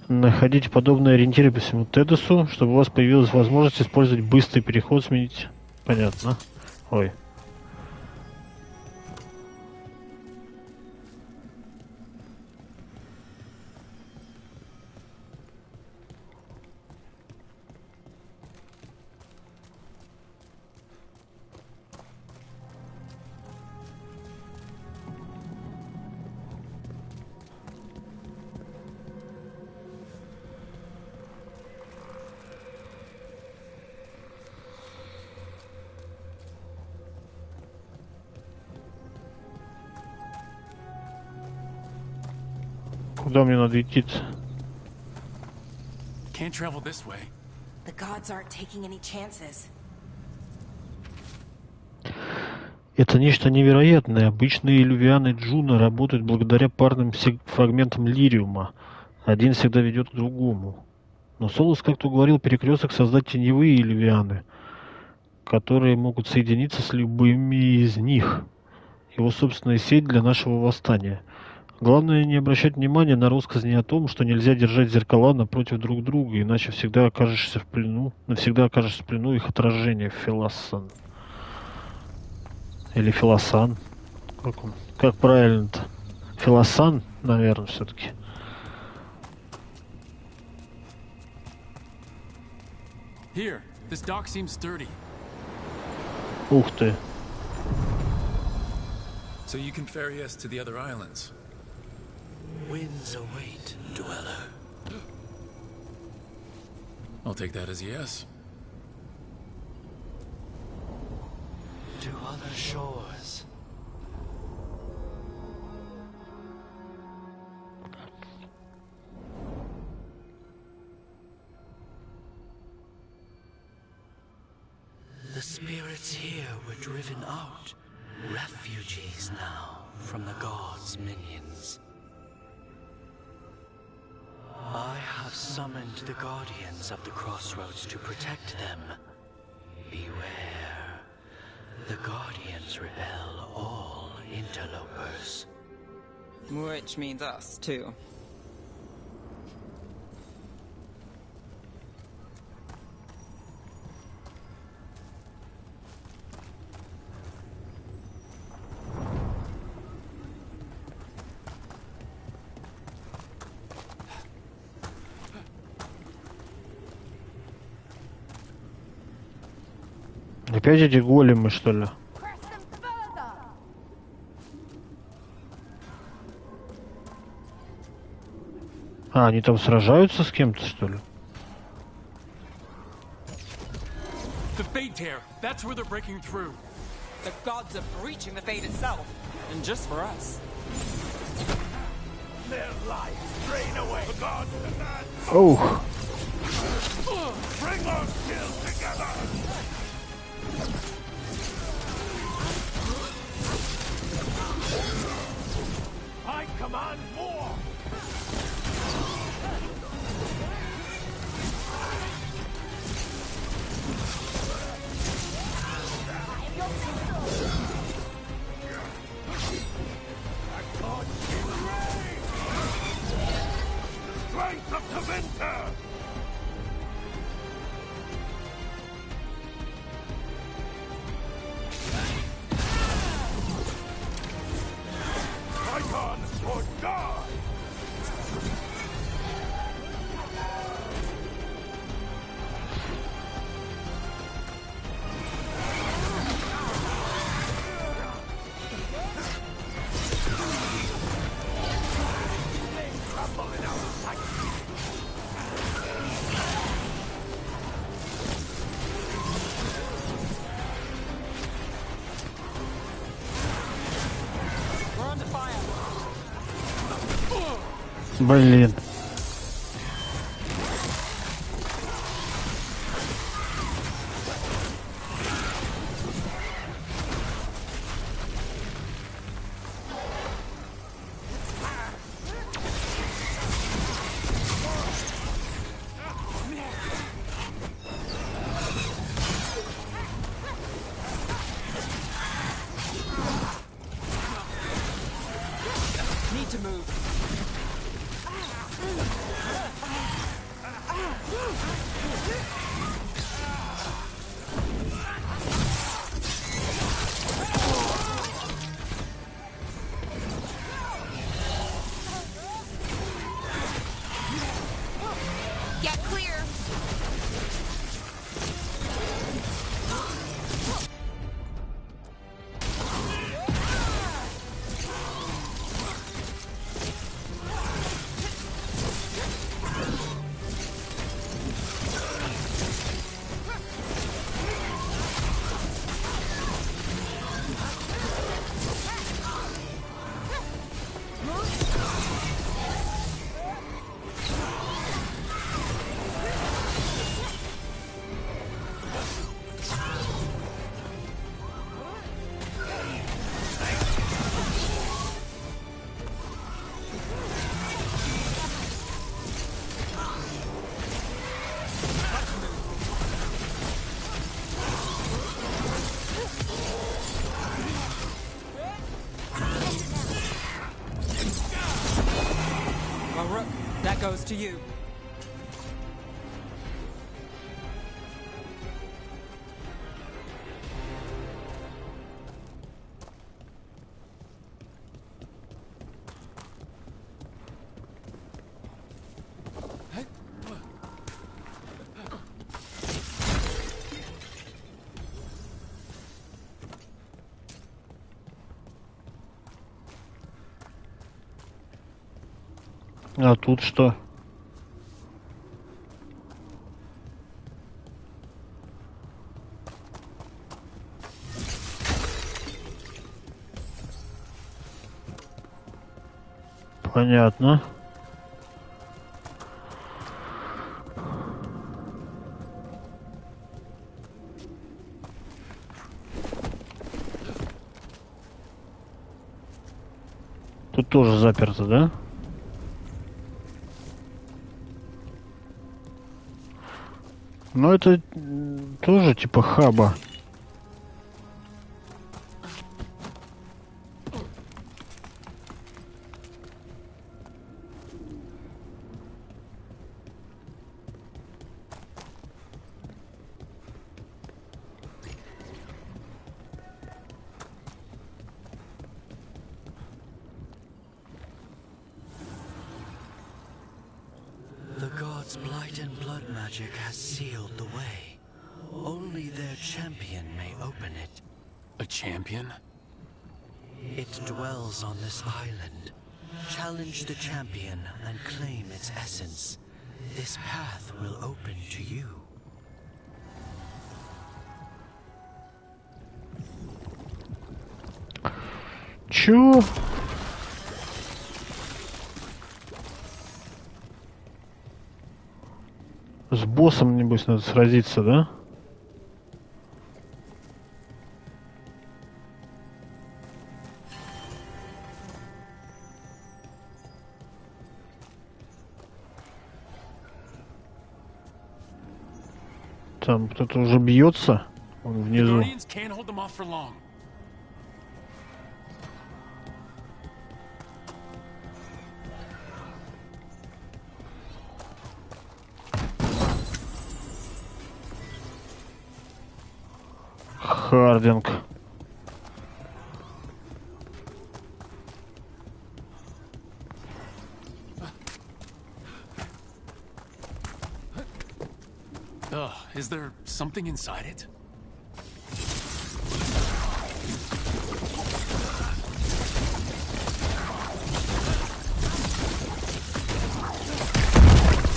Находите подобные ориентиры по всему Тедесу, чтобы у вас появилась возможность использовать быстрый переход, сменить. Понятно. Ой. Куда мне надо идти? Can't travel this way. The gods aren't taking any chances. Это нечто невероятное. Обычные иллювианы Джуна работают благодаря парным фрагментам лириума. Один всегда ведет к другому. Но Солус как-то уговорил Перекресток создать теневые иллювианы, которые могут соединиться с любыми из них. Его собственная сеть для нашего восстания. Главное не обращать внимания на россказни о том, что нельзя держать зеркала напротив друг друга, иначе навсегда окажешься в плену их отражения. Филасан. Или Филасан. Как правильно-то? Филасан, наверное, все-таки. Here, this dock seems sturdy. Ух ты. So you can ferry us to the other islands. Winds await, Dweller. I'll take that as a yes. To other shores. The spirits here were driven out, refugees now from the gods' minions. I have summoned the guardians of the crossroads to protect them. Beware. The guardians repel all interlopers. Which means us, too. Опять эти големы, что ли? А, они там сражаются с кем-то, что ли? The Fade Tear. That's where they're breaking through. The gods are breaching the fate itself. And just for us. Their lives drain away. The gods demand. Ух. Bring our skills together. I command more. Strength of the winter. Блин. Need to move. Get clear. Well, Rook, that goes to you. А тут что? Понятно. Тут тоже заперто, да? Но это тоже типа хаба. The gods' blight and blood magic has sealed the way. Only their champion may open it. A champion? It dwells on this island. Challenge the champion and claim its essence. This path will open to you. Чё? С боссом, небось, надо сразиться, да? Там кто-то уже бьется, он внизу. Guardians can't hold them off for long. Хардинг. Is there something inside it?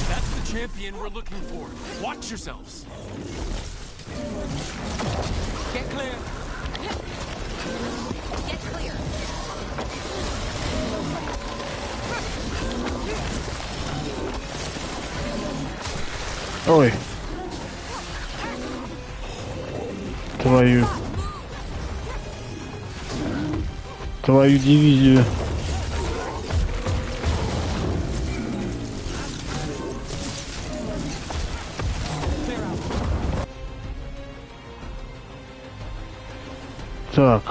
That's the champion we're looking for. Watch yourselves. Get clear. Get clear. Ой. Твою дивизию. Так.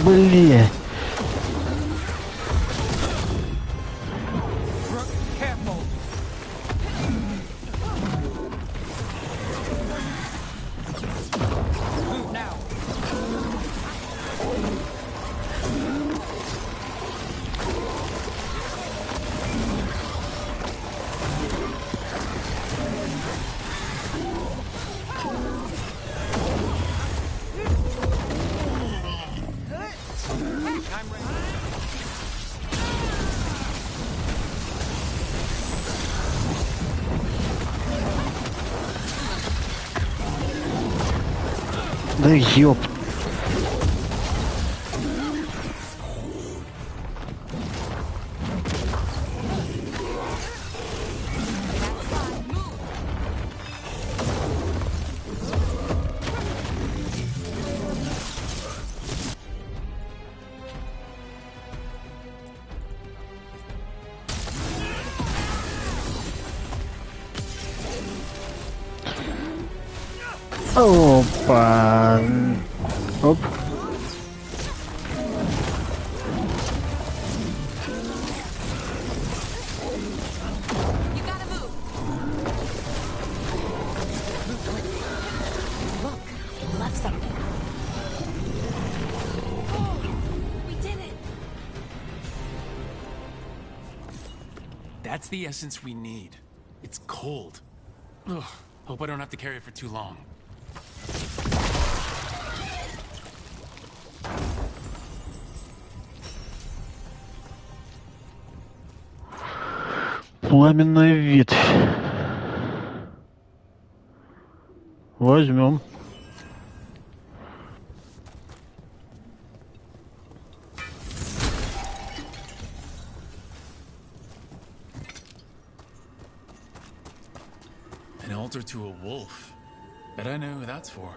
Блин. Да ёп. Опа. Оп. That's the essence we need. It's cold. Ugh. Hope I don't have to carry it for too long. Пламенная ветвь. Возьмем. An altar to a wolf. Bet I know who that's for.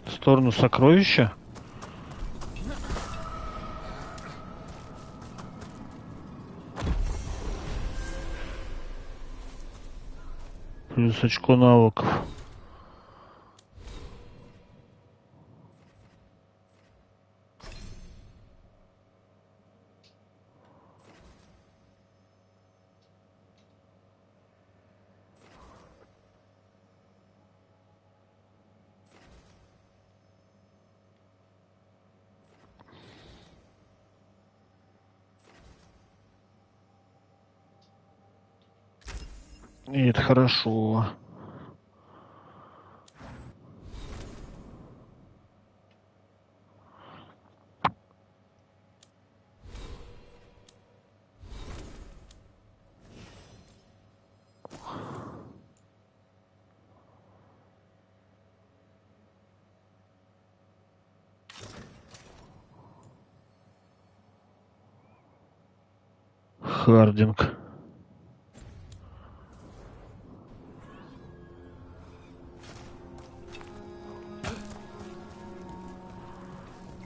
В сторону сокровища. Плюс очко навыков. И это хорошо. Хардинг.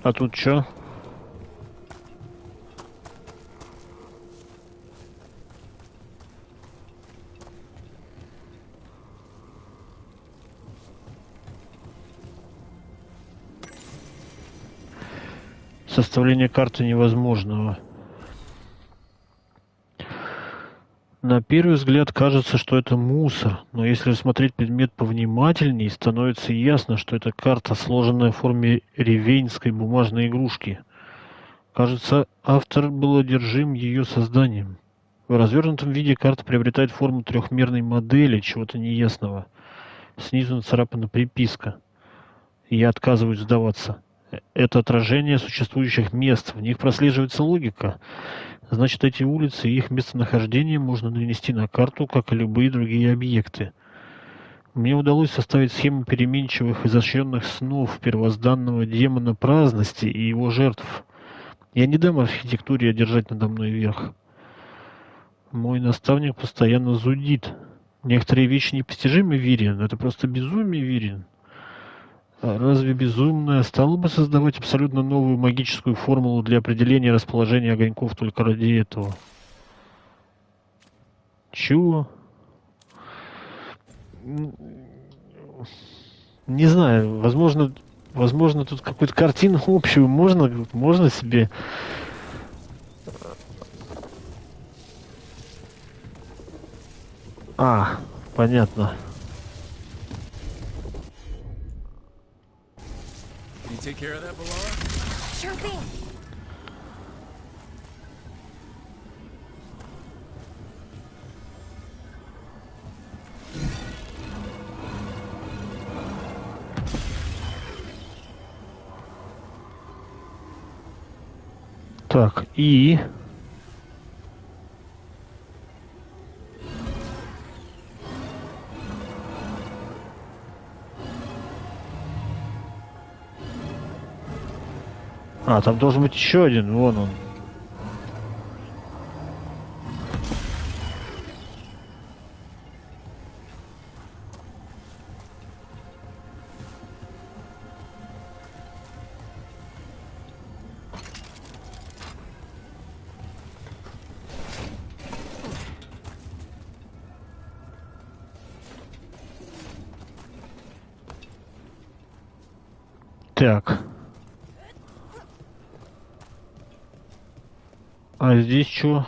А тут чё? составление карты невозможного. На первый взгляд кажется, что это мусор, но если рассмотреть предмет повнимательнее, становится ясно, что это карта, сложенная в форме ревейнской бумажной игрушки. Кажется, автор был одержим ее созданием. В развернутом виде карта приобретает форму трехмерной модели чего-то неясного. Снизу нацарапана приписка. Я отказываюсь сдаваться. Это отражение существующих мест, в них прослеживается логика. Значит, эти улицы и их местонахождение можно нанести на карту, как и любые другие объекты. Мне удалось составить схему переменчивых изощренных снов первозданного демона праздности и его жертв. Я не дам архитектуре одержать надо мной верх. Мой наставник постоянно зудит. Некоторые вещи непостижимы, Вириан. Это просто безумие, Вириан. А разве безумное стало бы создавать абсолютно новую магическую формулу для определения расположения огоньков только ради этого? Чего? Не знаю, возможно, тут какую-то картину общую можно себе... Понятно. Can you take care of that, Valara? Sure thing. Так, и... там должен быть еще один, вон он. Так. А здесь что?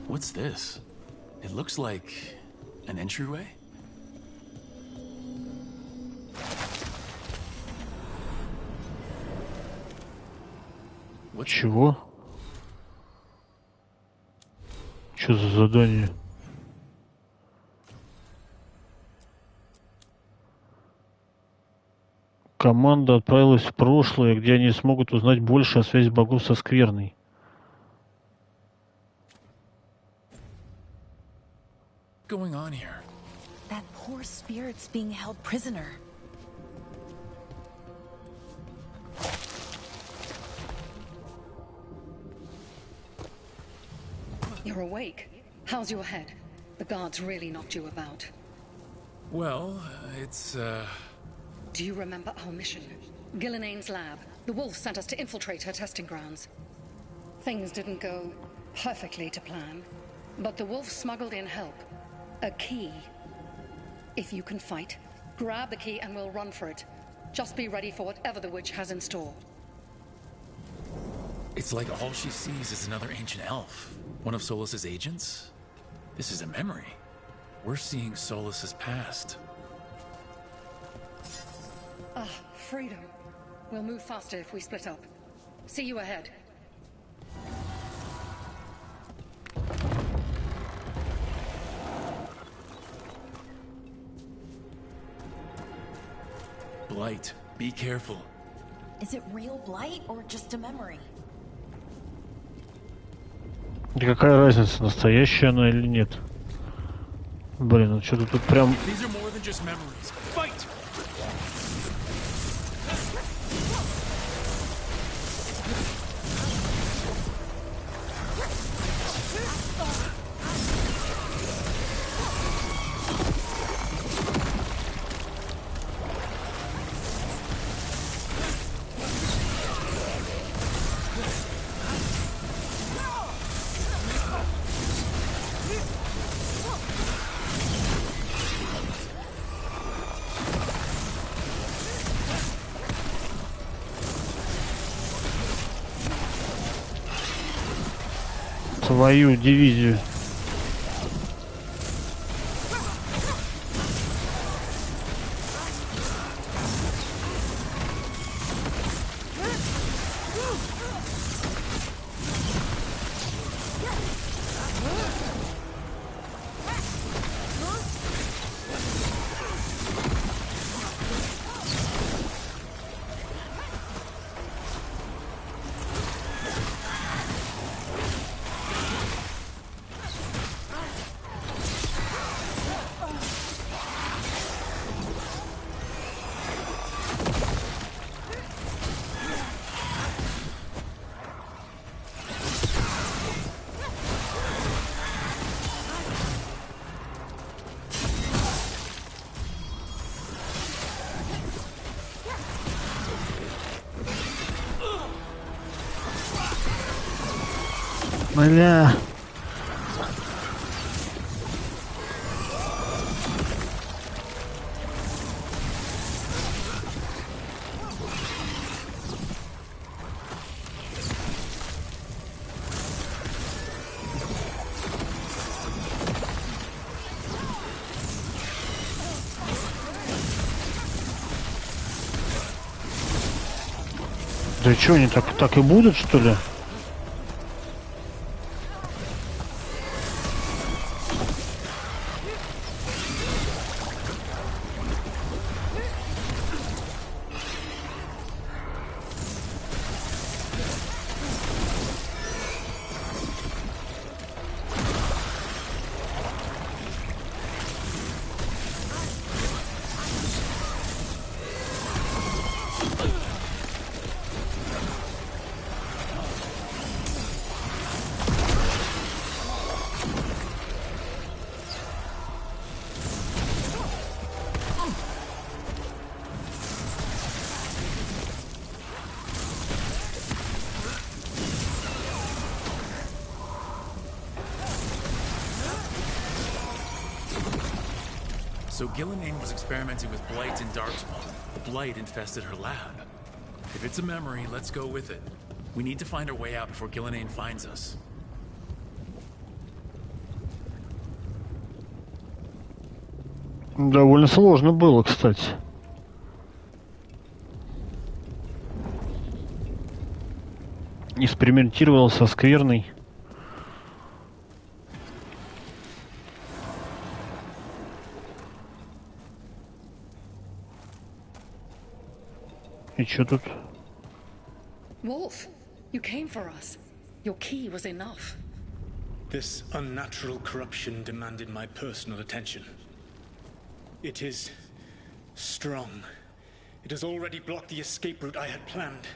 What's this? It looks like an entryway. Чего? Что за задание? Команда отправилась в прошлое, где они смогут узнать больше о связи богов со скверной. What's going on here? That poor spirit's being held prisoner. You're awake. How's your head? The guards really knocked you about. Well, it's, Do you remember our mission? Gillenane's lab. The wolf sent us to infiltrate her testing grounds. Things didn't go perfectly to plan, but the wolf smuggled in help. A key. If you can fight, grab the key and we'll run for it. Just be ready for whatever the witch has in store. it's like all she sees is another ancient elf. One of Solus's agents? This is a memory. We're seeing Solus's past. Freedom. We'll move faster if we split up. See you ahead. Blight, be careful. Is it real blight or just a memory? Да какая разница, настоящая она или нет? Блин, ну что-то тут прям... These are more than just memories. Fight! свою дивизию. Бля. Да что, они так и будут, что ли? So Gillenane was experimenting with blight in Darkspawn. The blight infested her lab. If it's a memory, let's go with it. We need to find our way out before Gillenane finds us. Довольно сложно было, кстати. Экспериментировал со скверной. И чё тут? Wolf, you came for us. Your key was enough. This unnatural corruption demanded my personal attention. It is strong. It has already blocked the escape route I had planned.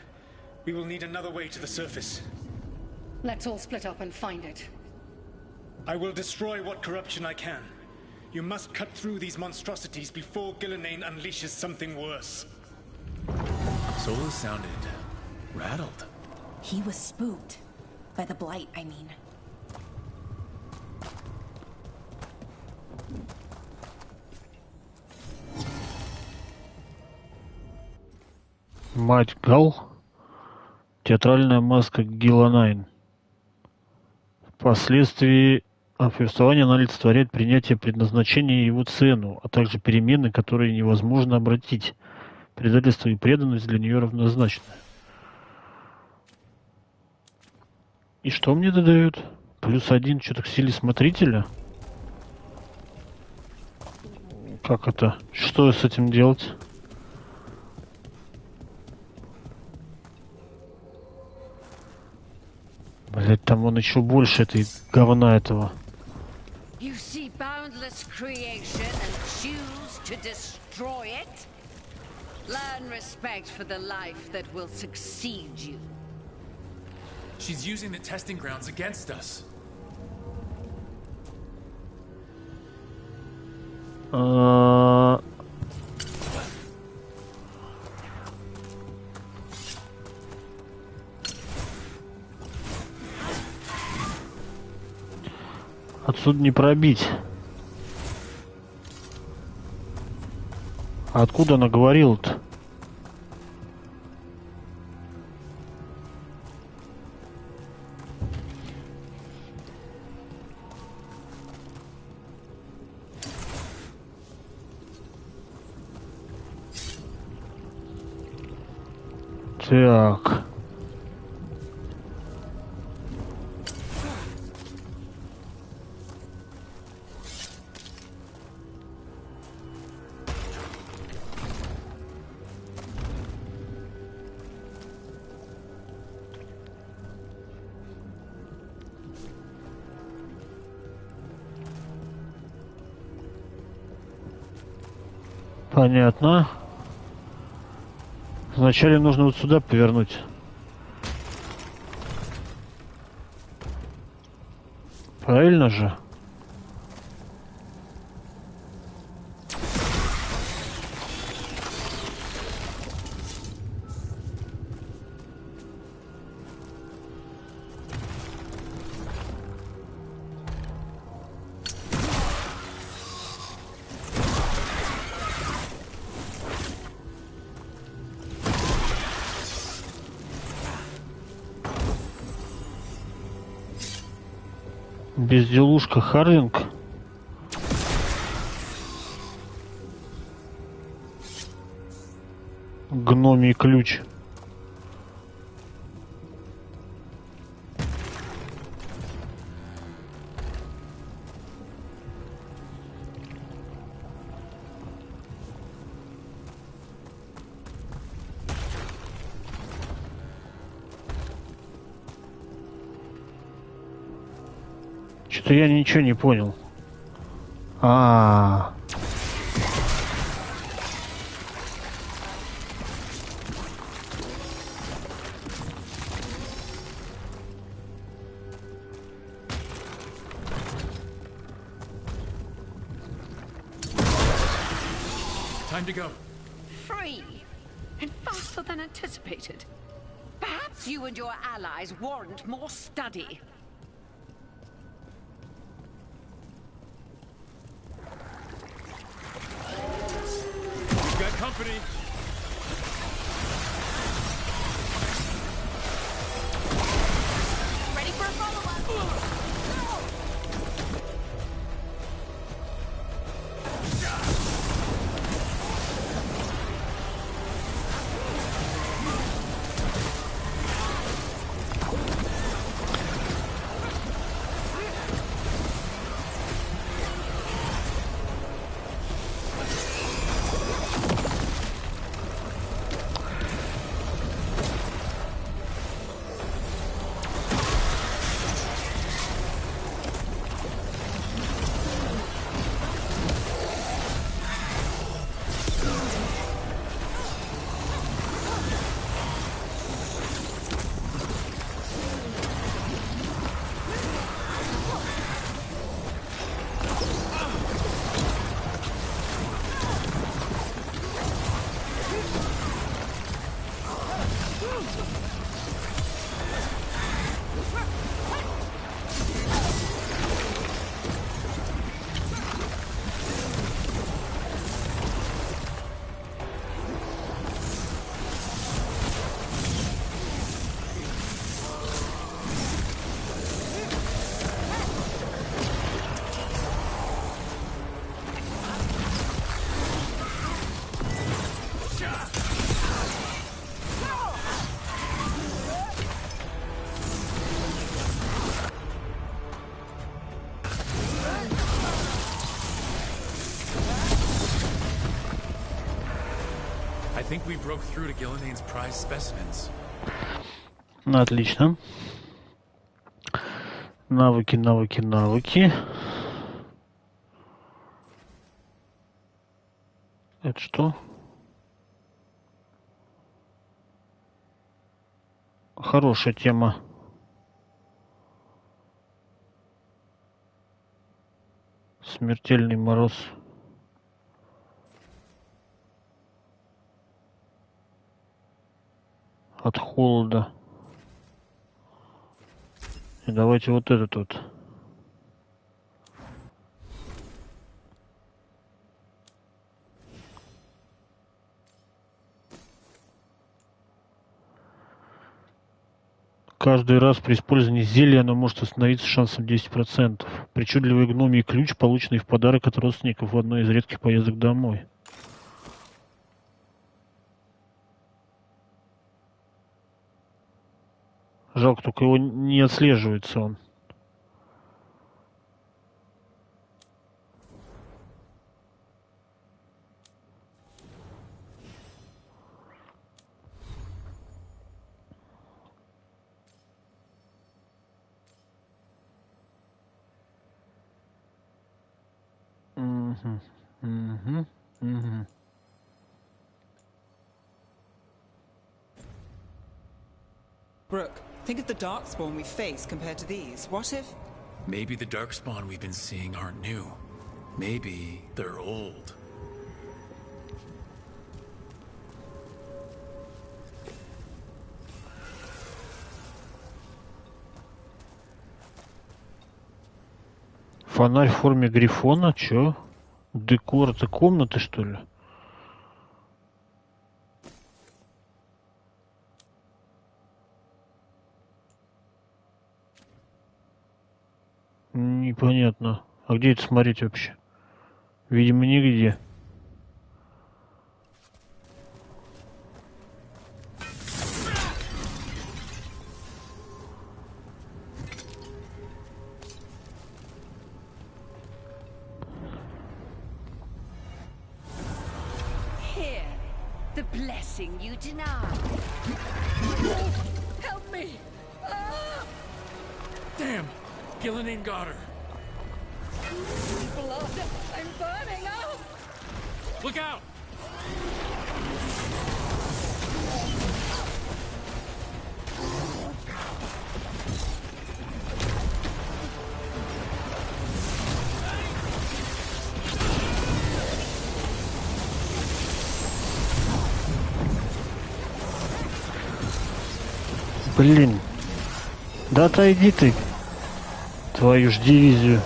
We will need another way to the surface. Let's all split up and find it. I will destroy what corruption I can. You must cut through these monstrosities before Gillenane unleashes something worse. Sola sounded rattled. He was spooked. By the blight, I mean. Мать Гал. Театральная маска Гиланайн. Впоследствии повествования она олицетворяет принятие предназначения и его цену, а также перемены, которые невозможно обратить. Предательство и преданность для нее равнозначны. И что мне додают? +1 что-то к силе смотрителя? Как это? Что с этим делать? Блять, там он еще больше этой говна этого. You see boundless creation and choose to destroy it? Learn respect for the life that will succeed you. She's using the testing grounds against us. Отсюда не пробить. А откуда она говорила-то? Так. Понятно. Вначале нужно вот сюда повернуть. Правильно же? Безделушка Хардинг. Гномий ключ. Что-то я ничего не понял. Time to go. Free and faster than anticipated. Perhaps you and your allies warrant more study. Got company. Ready for a follow-up? I think we broke through to Gillian's prize specimens. Отлично. Навыки, навыки, навыки. Это что? Хорошая тема. Смертельный мороз. От холода. И давайте вот этот вот. Каждый раз при использовании зелья оно может остановиться с шансом 10%. Причудливый гномий ключ, полученный в подарок от родственников в одной из редких поездок домой. Жалко, только его не отслеживается он. Угу, угу, угу. Brooke, think of the darkspawn we face compared to these. What if... Maybe the darkspawn we've been seeing aren't new. Maybe they're old. Фонарь в форме грифона? Чё? Декор это комнаты, что ли? Непонятно. А где это смотреть вообще? Видимо, нигде. Here, the blessing you denied. Help me! Ah! Damn! Gillinan got her. Blood! I'm burning up! Look out! Блин. Да отойди ты. Твою ж дивизию.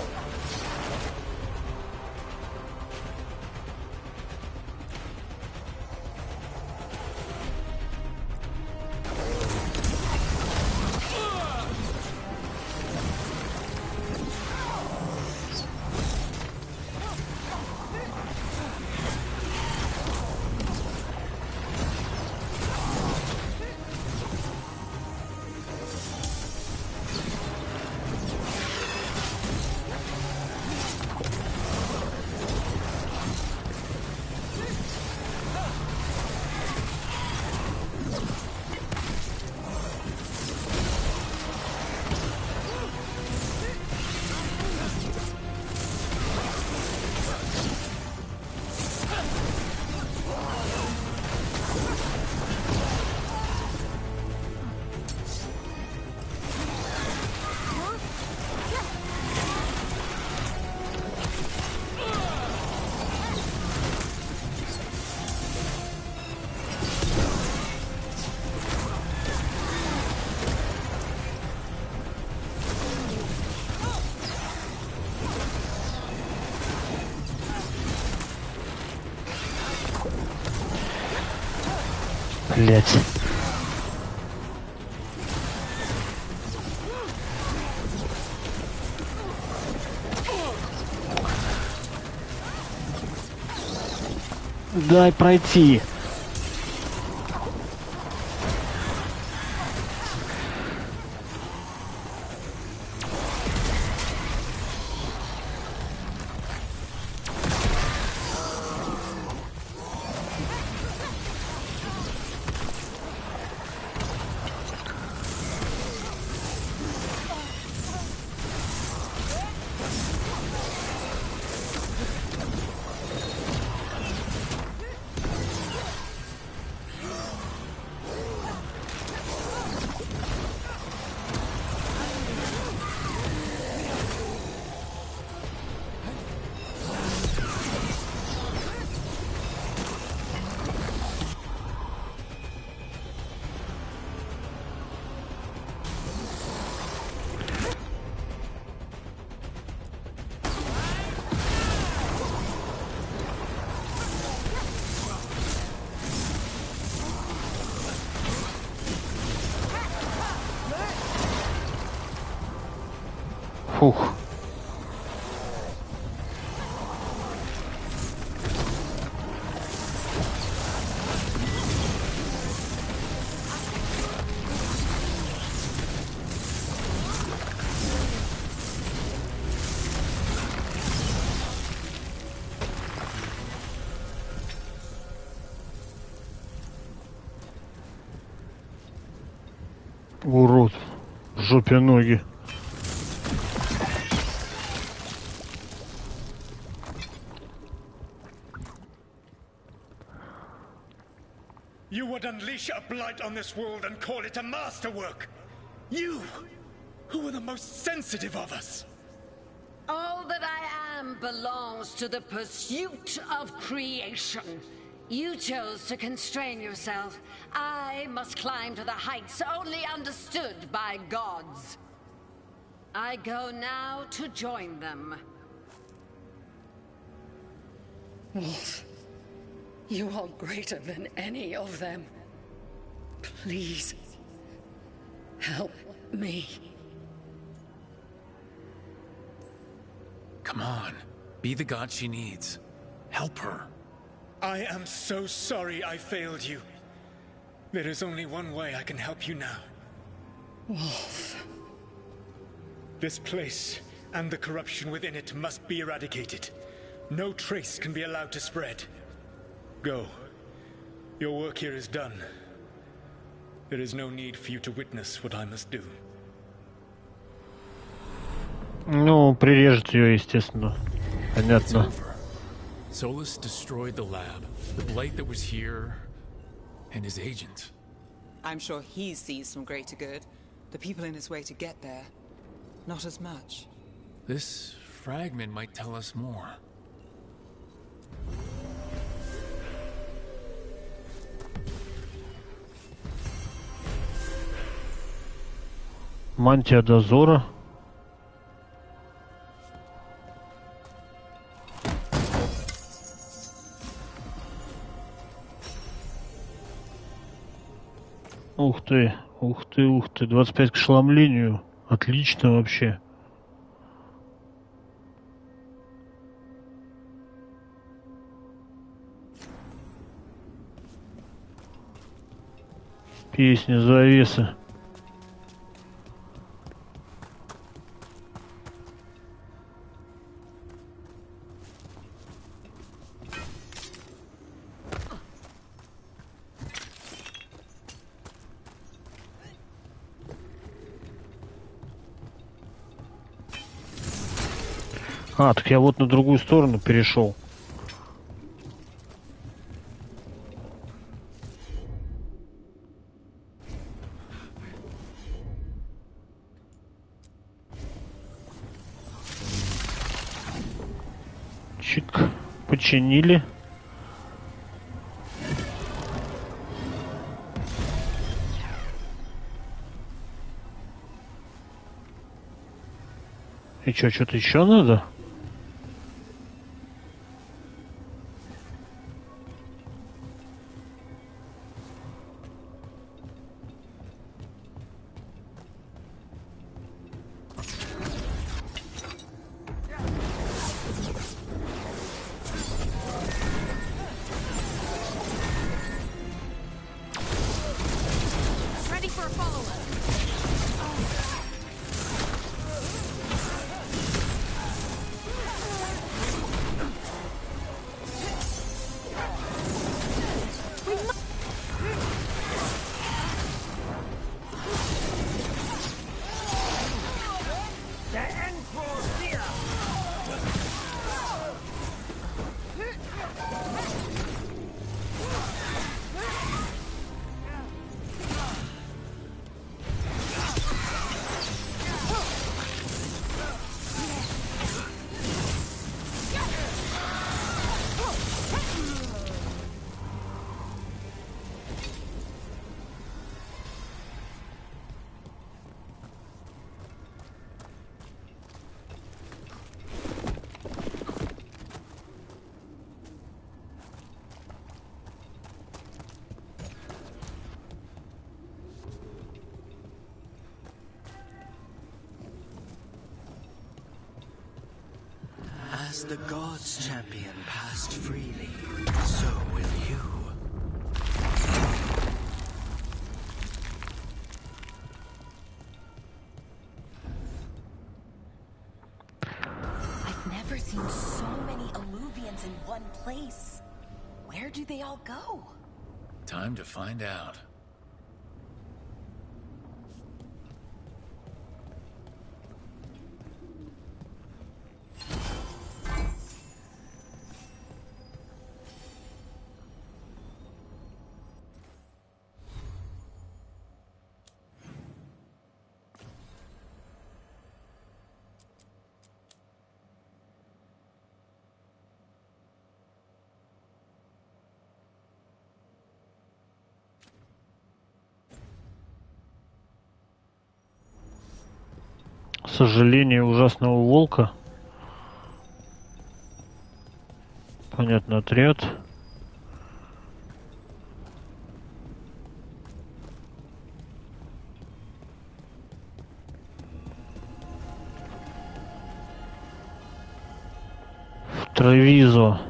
Блять. Дай пройти. Фух. жопе ноги. You would unleash a blight on this world and call it a masterwork. You, who were the most sensitive of us. All that I am belongs to the pursuit of creation. You chose to constrain yourself. I must climb to the heights only understood by gods. I go now to join them. Wolf, you are greater than any of them. Please, help me. Come on. Be the god she needs. Help her. I am so sorry I failed you. There is only one way I can help you now. Wolf. This place and the corruption within it must be eradicated. No trace can be allowed to spread. Go. Your work here is done. There is no need for you to witness what I must do. Ну, прирежет ее, естественно. Понятно. Solus destroyed the lab, the blight that was here, and his agent. I'm sure he sees some greater good. The people in his way to get there, not as much. This fragment might tell us more. Мантия дозора. Ух ты, ух ты, ух ты. 25 к ошеломлению. Отлично вообще. Песня завесы. А, так я вот на другую сторону перешел. Чик, починили. И чё, что-то еще надо? Ready for a follow-up. As the gods' champion passed freely, so will you. I've never seen so many Alluvians in one place. Where do they all go? Time to find out. Сожаление ужасного волка. Понятно, отряд. Травизо.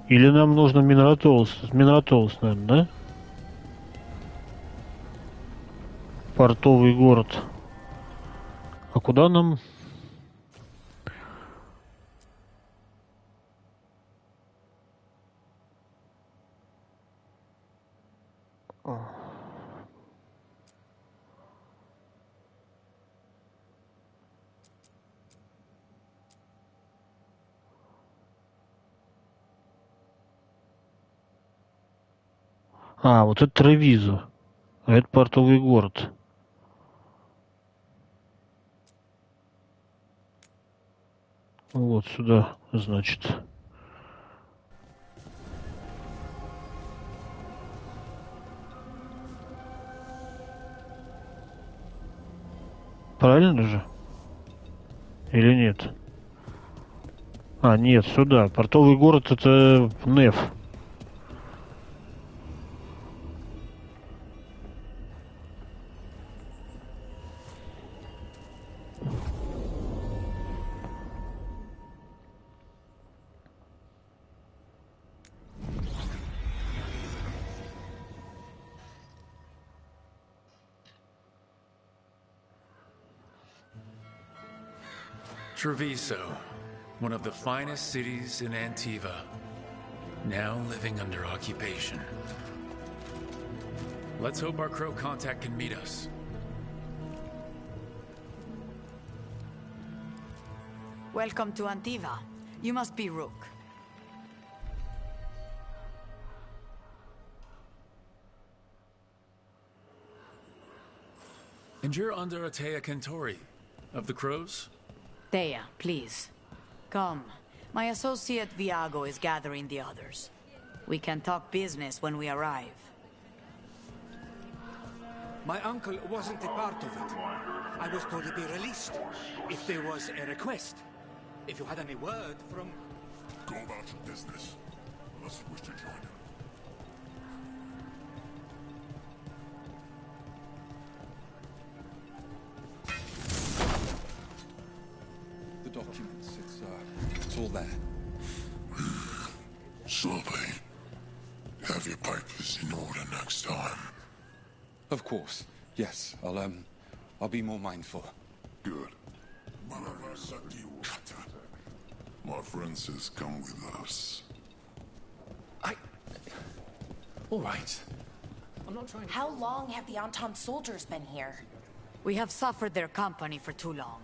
Или нам нужно Минратолс? Минратолс, наверное, да? Портовый город. А куда нам? А, вот это Тревизо. А это портовый город. Вот сюда, значит. Правильно же? Или нет? А, нет, сюда. Портовый город это Неф. Treviso, one of the finest cities in Antiva, now living under occupation. Let's hope our crow contact can meet us. Welcome to Antiva. You must be Rook. And you're under Atea Kentori, of the Crows? Thea, please. Come. My associate Viago is gathering the others. We can talk business when we arrive. My uncle wasn't a part of it. I was told to be released if there was a request. If you had any word from... Go about your business, unless you wish to join him. The documents, it's all there. Slowly. Have your papers in order next time. Of course, yes. I'll be more mindful. Good. My friend says come with us. All right. I'm not trying to... How long have the Antam soldiers been here? We have suffered their company for too long.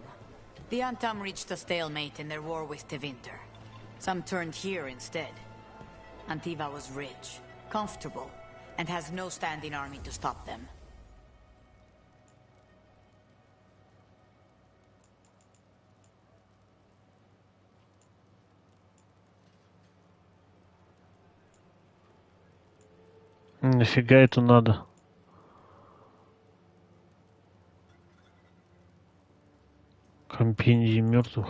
The Antam reached a stalemate in their war with Tevinter. Some turned here instead. Antiva was rich, comfortable, and has no standing army to stop them. Нафига это надо? Компендий мертвых.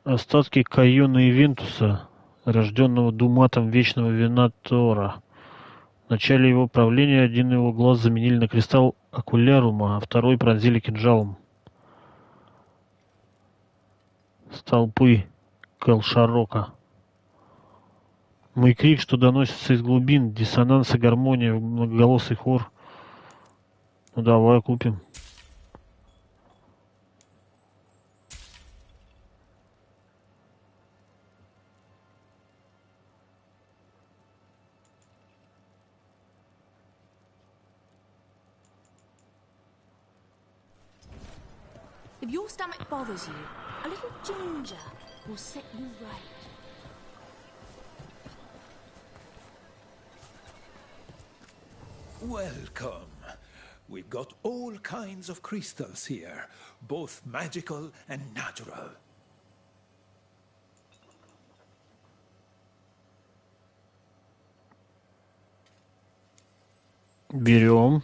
Остатки Кайона и Винтуса, рожденного Думатом Вечного Винатора. В начале его правления один его глаз заменили на кристалл окулярума, а второй пронзили кинжалом. Столпы Кэлшарока. Мой крик, что доносится из глубин, диссонанс и гармония, многоголосый хор. Ну давай купим. If your stomach bothers you, a little ginger will set you right. Welcome. We've got all kinds of crystals here, both magical and natural. Берем.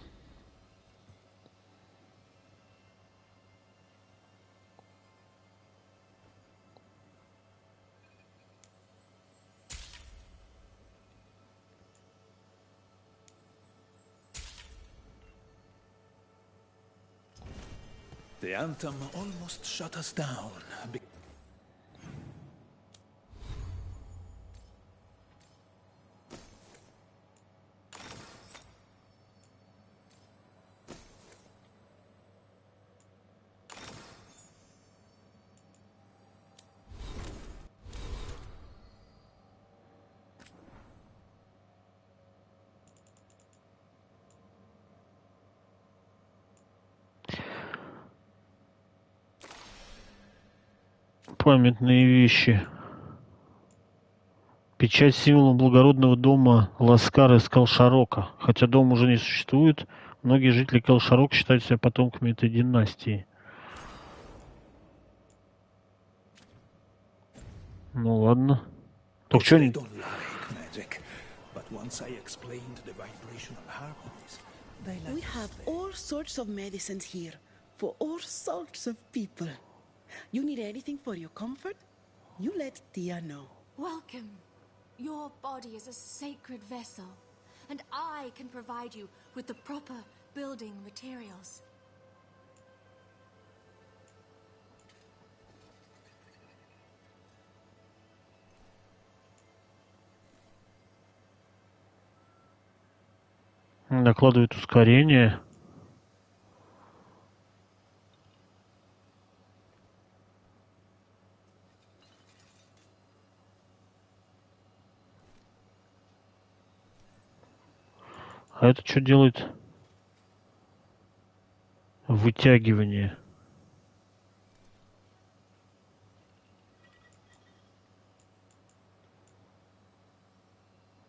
The anthem almost shut us down. Памятные вещи. Печать символа благородного дома Ласкар из Калшарока. Хотя дом уже не существует, многие жители Калшарока считают себя потомками этой династии. Ну ладно. Так что они... We have all sorts of medicines here for all sorts of people. You need anything for your comfort? You let Tia know. Welcome. Your body is a sacred vessel, and I can provide you with the proper building materials. Накладывает ускорение. А это что делает? Вытягивание.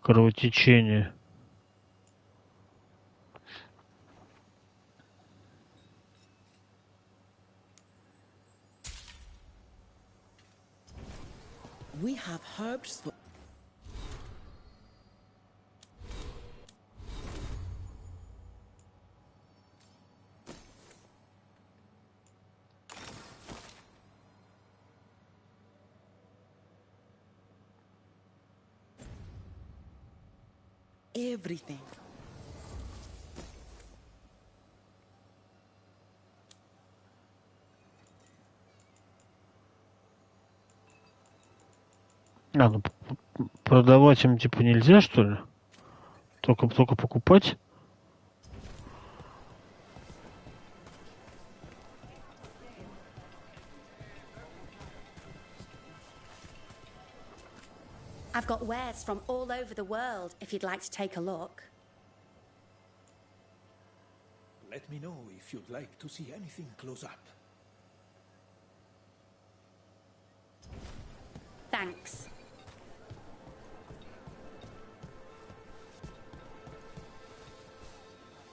Кровотечение. We have herbs for... everything. Ну продавать им типа нельзя, что ли? Только покупать? I've got wares from all over the world, if you'd like to take a look. Let me know if you'd like to see anything close up. Thanks.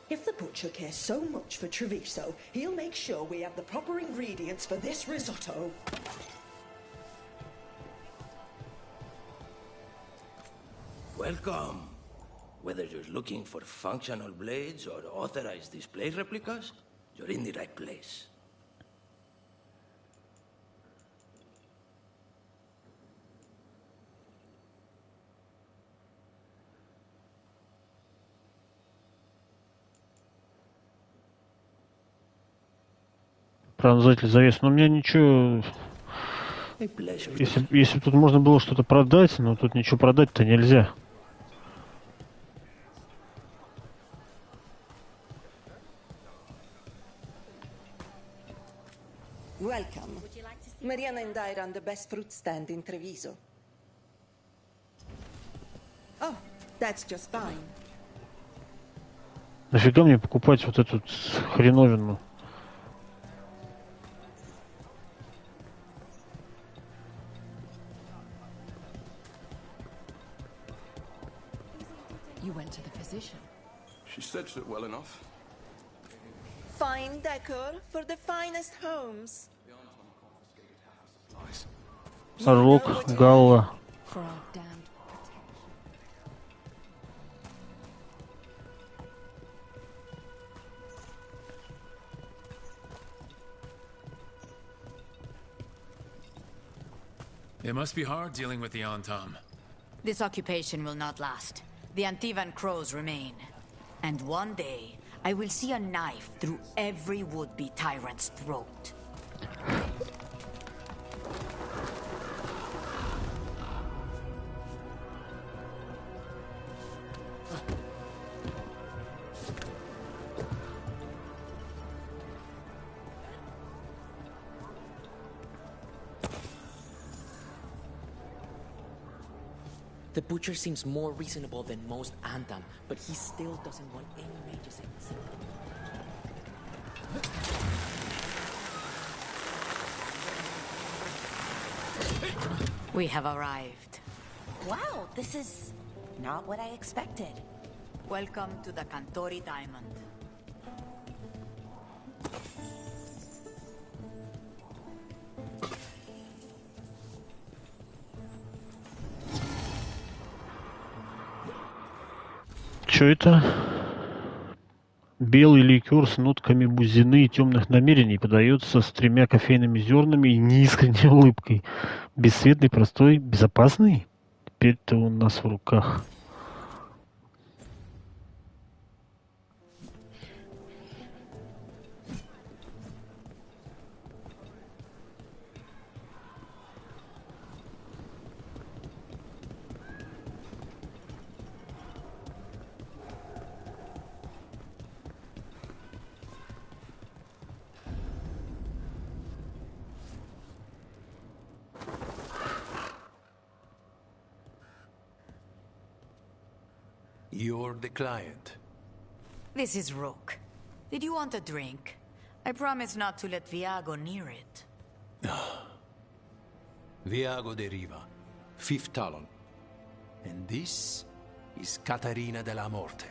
If the butcher cares so much for Treviso, he'll make sure we have the proper ingredients for this risotto. Welcome. Whether you're looking for functional blades or authorized display replicas, you're in the right place. Пронзатель завес. Но у меня ничего... Если тут можно было что-то продать, но тут ничего продать-то нельзя. Welcome. Mariana and I run the best fruit stand in Treviso. Oh, that's just fine. Нафига мне покупать вот эту хреновину? You went to the physician. She stitched it well enough. Fine decor for the finest homes. Рок, галла. For our damned It must be hard dealing with the Antam. This occupation will not last. The Antivan crows remain. And one day, I will see a knife through every would-be tyrant's throat. The butcher seems more reasonable than most Anthem, but he still doesn't want any mages in his. We have arrived. Wow, this is not what I expected. Welcome to the Cantori Diamond. Что это? Белый ликер с нотками бузины и темных намерений подается с 3 кофейными зернами и неискренней улыбкой. Бесцветный, простой, безопасный? Теперь-то он у нас в руках. You're the client. This is Rook. Did you want a drink? I promise not to let Viago near it. Viago de Riva, 5th Talon. And this is Catarina de la Morte,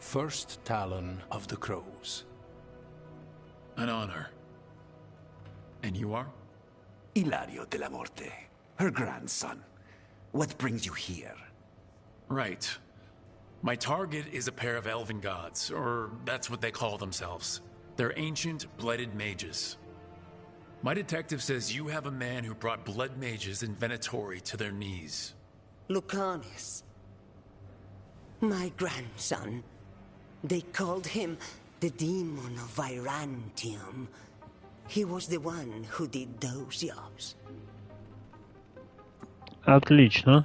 1st Talon of the Crows. An honor. And you are? Ilario de la Morte, her grandson. What brings you here? Right. My target is a pair of elven gods, or that's what they call themselves. They're ancient, blooded mages. My detective says you have a man who brought blood mages in Venatori to their knees. Lucanis. My grandson. They called him the Demon of Virantium. He was the one who did those jobs. Отлично.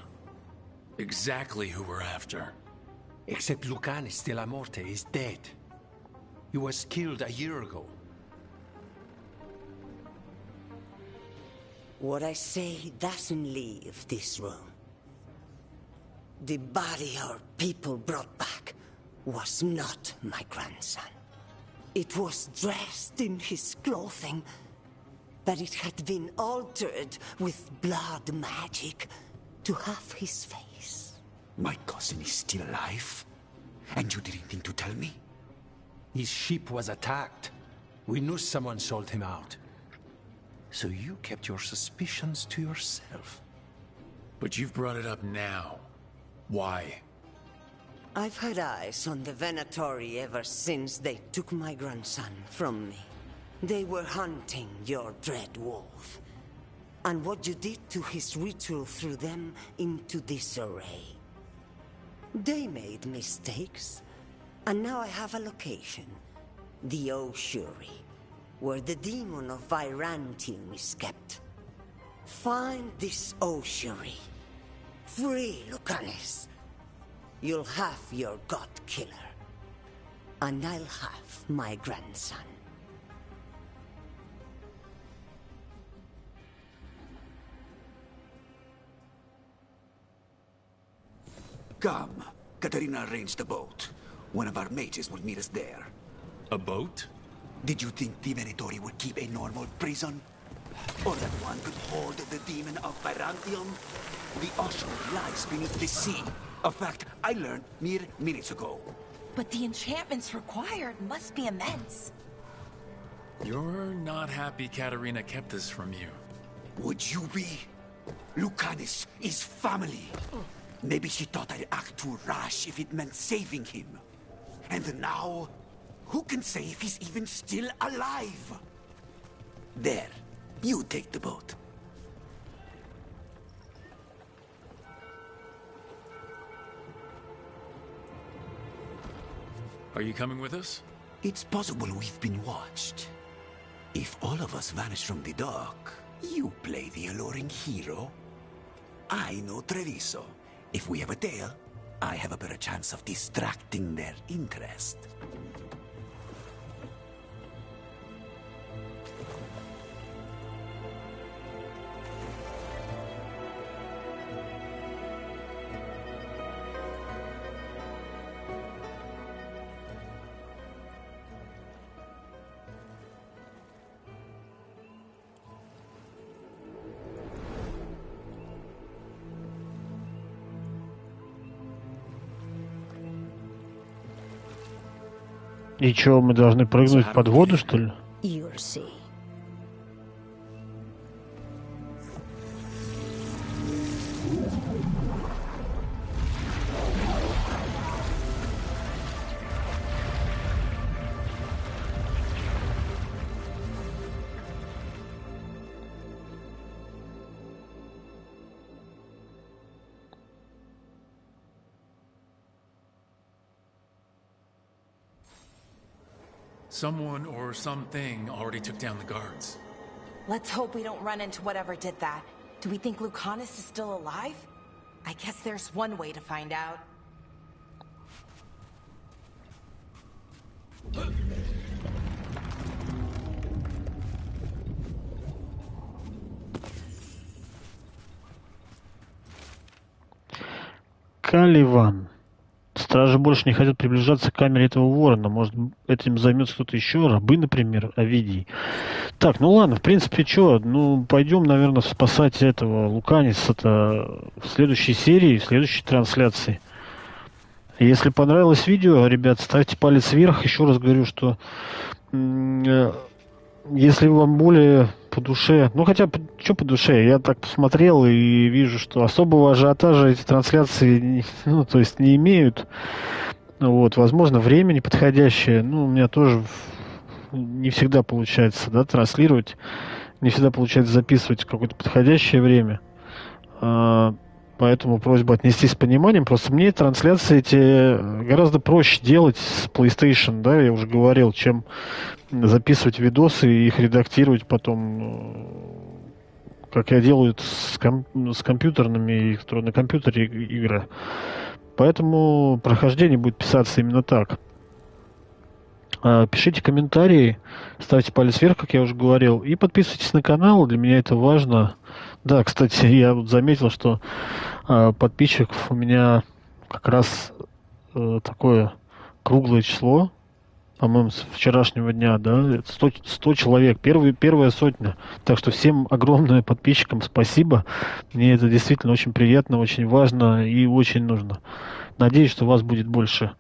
Exactly who we're after. Except Lucanis de la Morte is dead. He was killed a year ago. What I say doesn't leave this room. The body our people brought back was not my grandson. It was dressed in his clothing, but it had been altered with blood magic to have his face. My cousin is still alive? And you didn't think to tell me? His ship was attacked. We knew someone sold him out. So you kept your suspicions to yourself. But you've brought it up now. Why? I've had eyes on the Venatori ever since they took my grandson from me. They were hunting your dread wolf. And what you did to his ritual threw them into disarray. They made mistakes, and now I have a location. The Ossuary, where the demon of Virantium is kept. Find this Ossuary. Free Lucanis. You'll have your god killer. And I'll have my grandson. Come. Katarina arranged a boat. One of our mages will meet us there. A boat? Did you think the Venatori would keep a normal prison? Or that one could hold the demon of Virantium? The Ossuary lies beneath the sea. A fact I learned mere minutes ago. But the enchantments required must be immense. You're not happy Katarina kept this from you. Would you be? Lucanis is family. Maybe she thought I'd act too rash if it meant saving him. And now, who can say if he's even still alive? There, you take the boat. Are you coming with us? It's possible we've been watched. If all of us vanish from the dock, you play the alluring hero. I know Treviso. If we have a tail, I have a better chance of distracting their interest. И что, мы должны прыгнуть под воду, что ли? You'll see. Someone or something already took down the guards. Let's hope we don't run into whatever did that. Do we think Lucanus is still alive? I guess there's one way to find out. Каливан. Стражи больше не хотят приближаться к камере этого ворона. Может, этим займется кто-то еще? Рабы, например, Овидий. Так, ну ладно, в принципе, что? Ну, пойдем, наверное, спасать этого Луканиса-то в следующей серии, в следующей трансляции. Если понравилось видео, ребят, ставьте палец вверх. Еще раз говорю, что если вам более по душе, ну хотя что по душе, я так посмотрел и вижу, что особого ажиотажа эти трансляции, ну, то есть не имеют. Вот, возможно, время неподходящее. Ну, у меня тоже не всегда получается, да, транслировать, не всегда получается записывать в какое-то подходящее время. Поэтому просьба отнестись с пониманием. Просто мне трансляции эти гораздо проще делать с PlayStation, да, я уже говорил, чем записывать видосы и их редактировать потом, как я делаю с компьютерными, которые на компьютере игры. Поэтому прохождение будет писаться именно так. Пишите комментарии, ставьте палец вверх, как я уже говорил, и подписывайтесь на канал, для меня это важно. Да, кстати, я вот заметил, что подписчиков у меня как раз такое круглое число, по-моему, с вчерашнего дня, да, 100 человек, первая сотня. Так что всем огромное подписчикам спасибо. Мне это действительно очень приятно, очень важно и очень нужно. Надеюсь, что вас будет больше.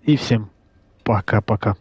И всем пока-пока.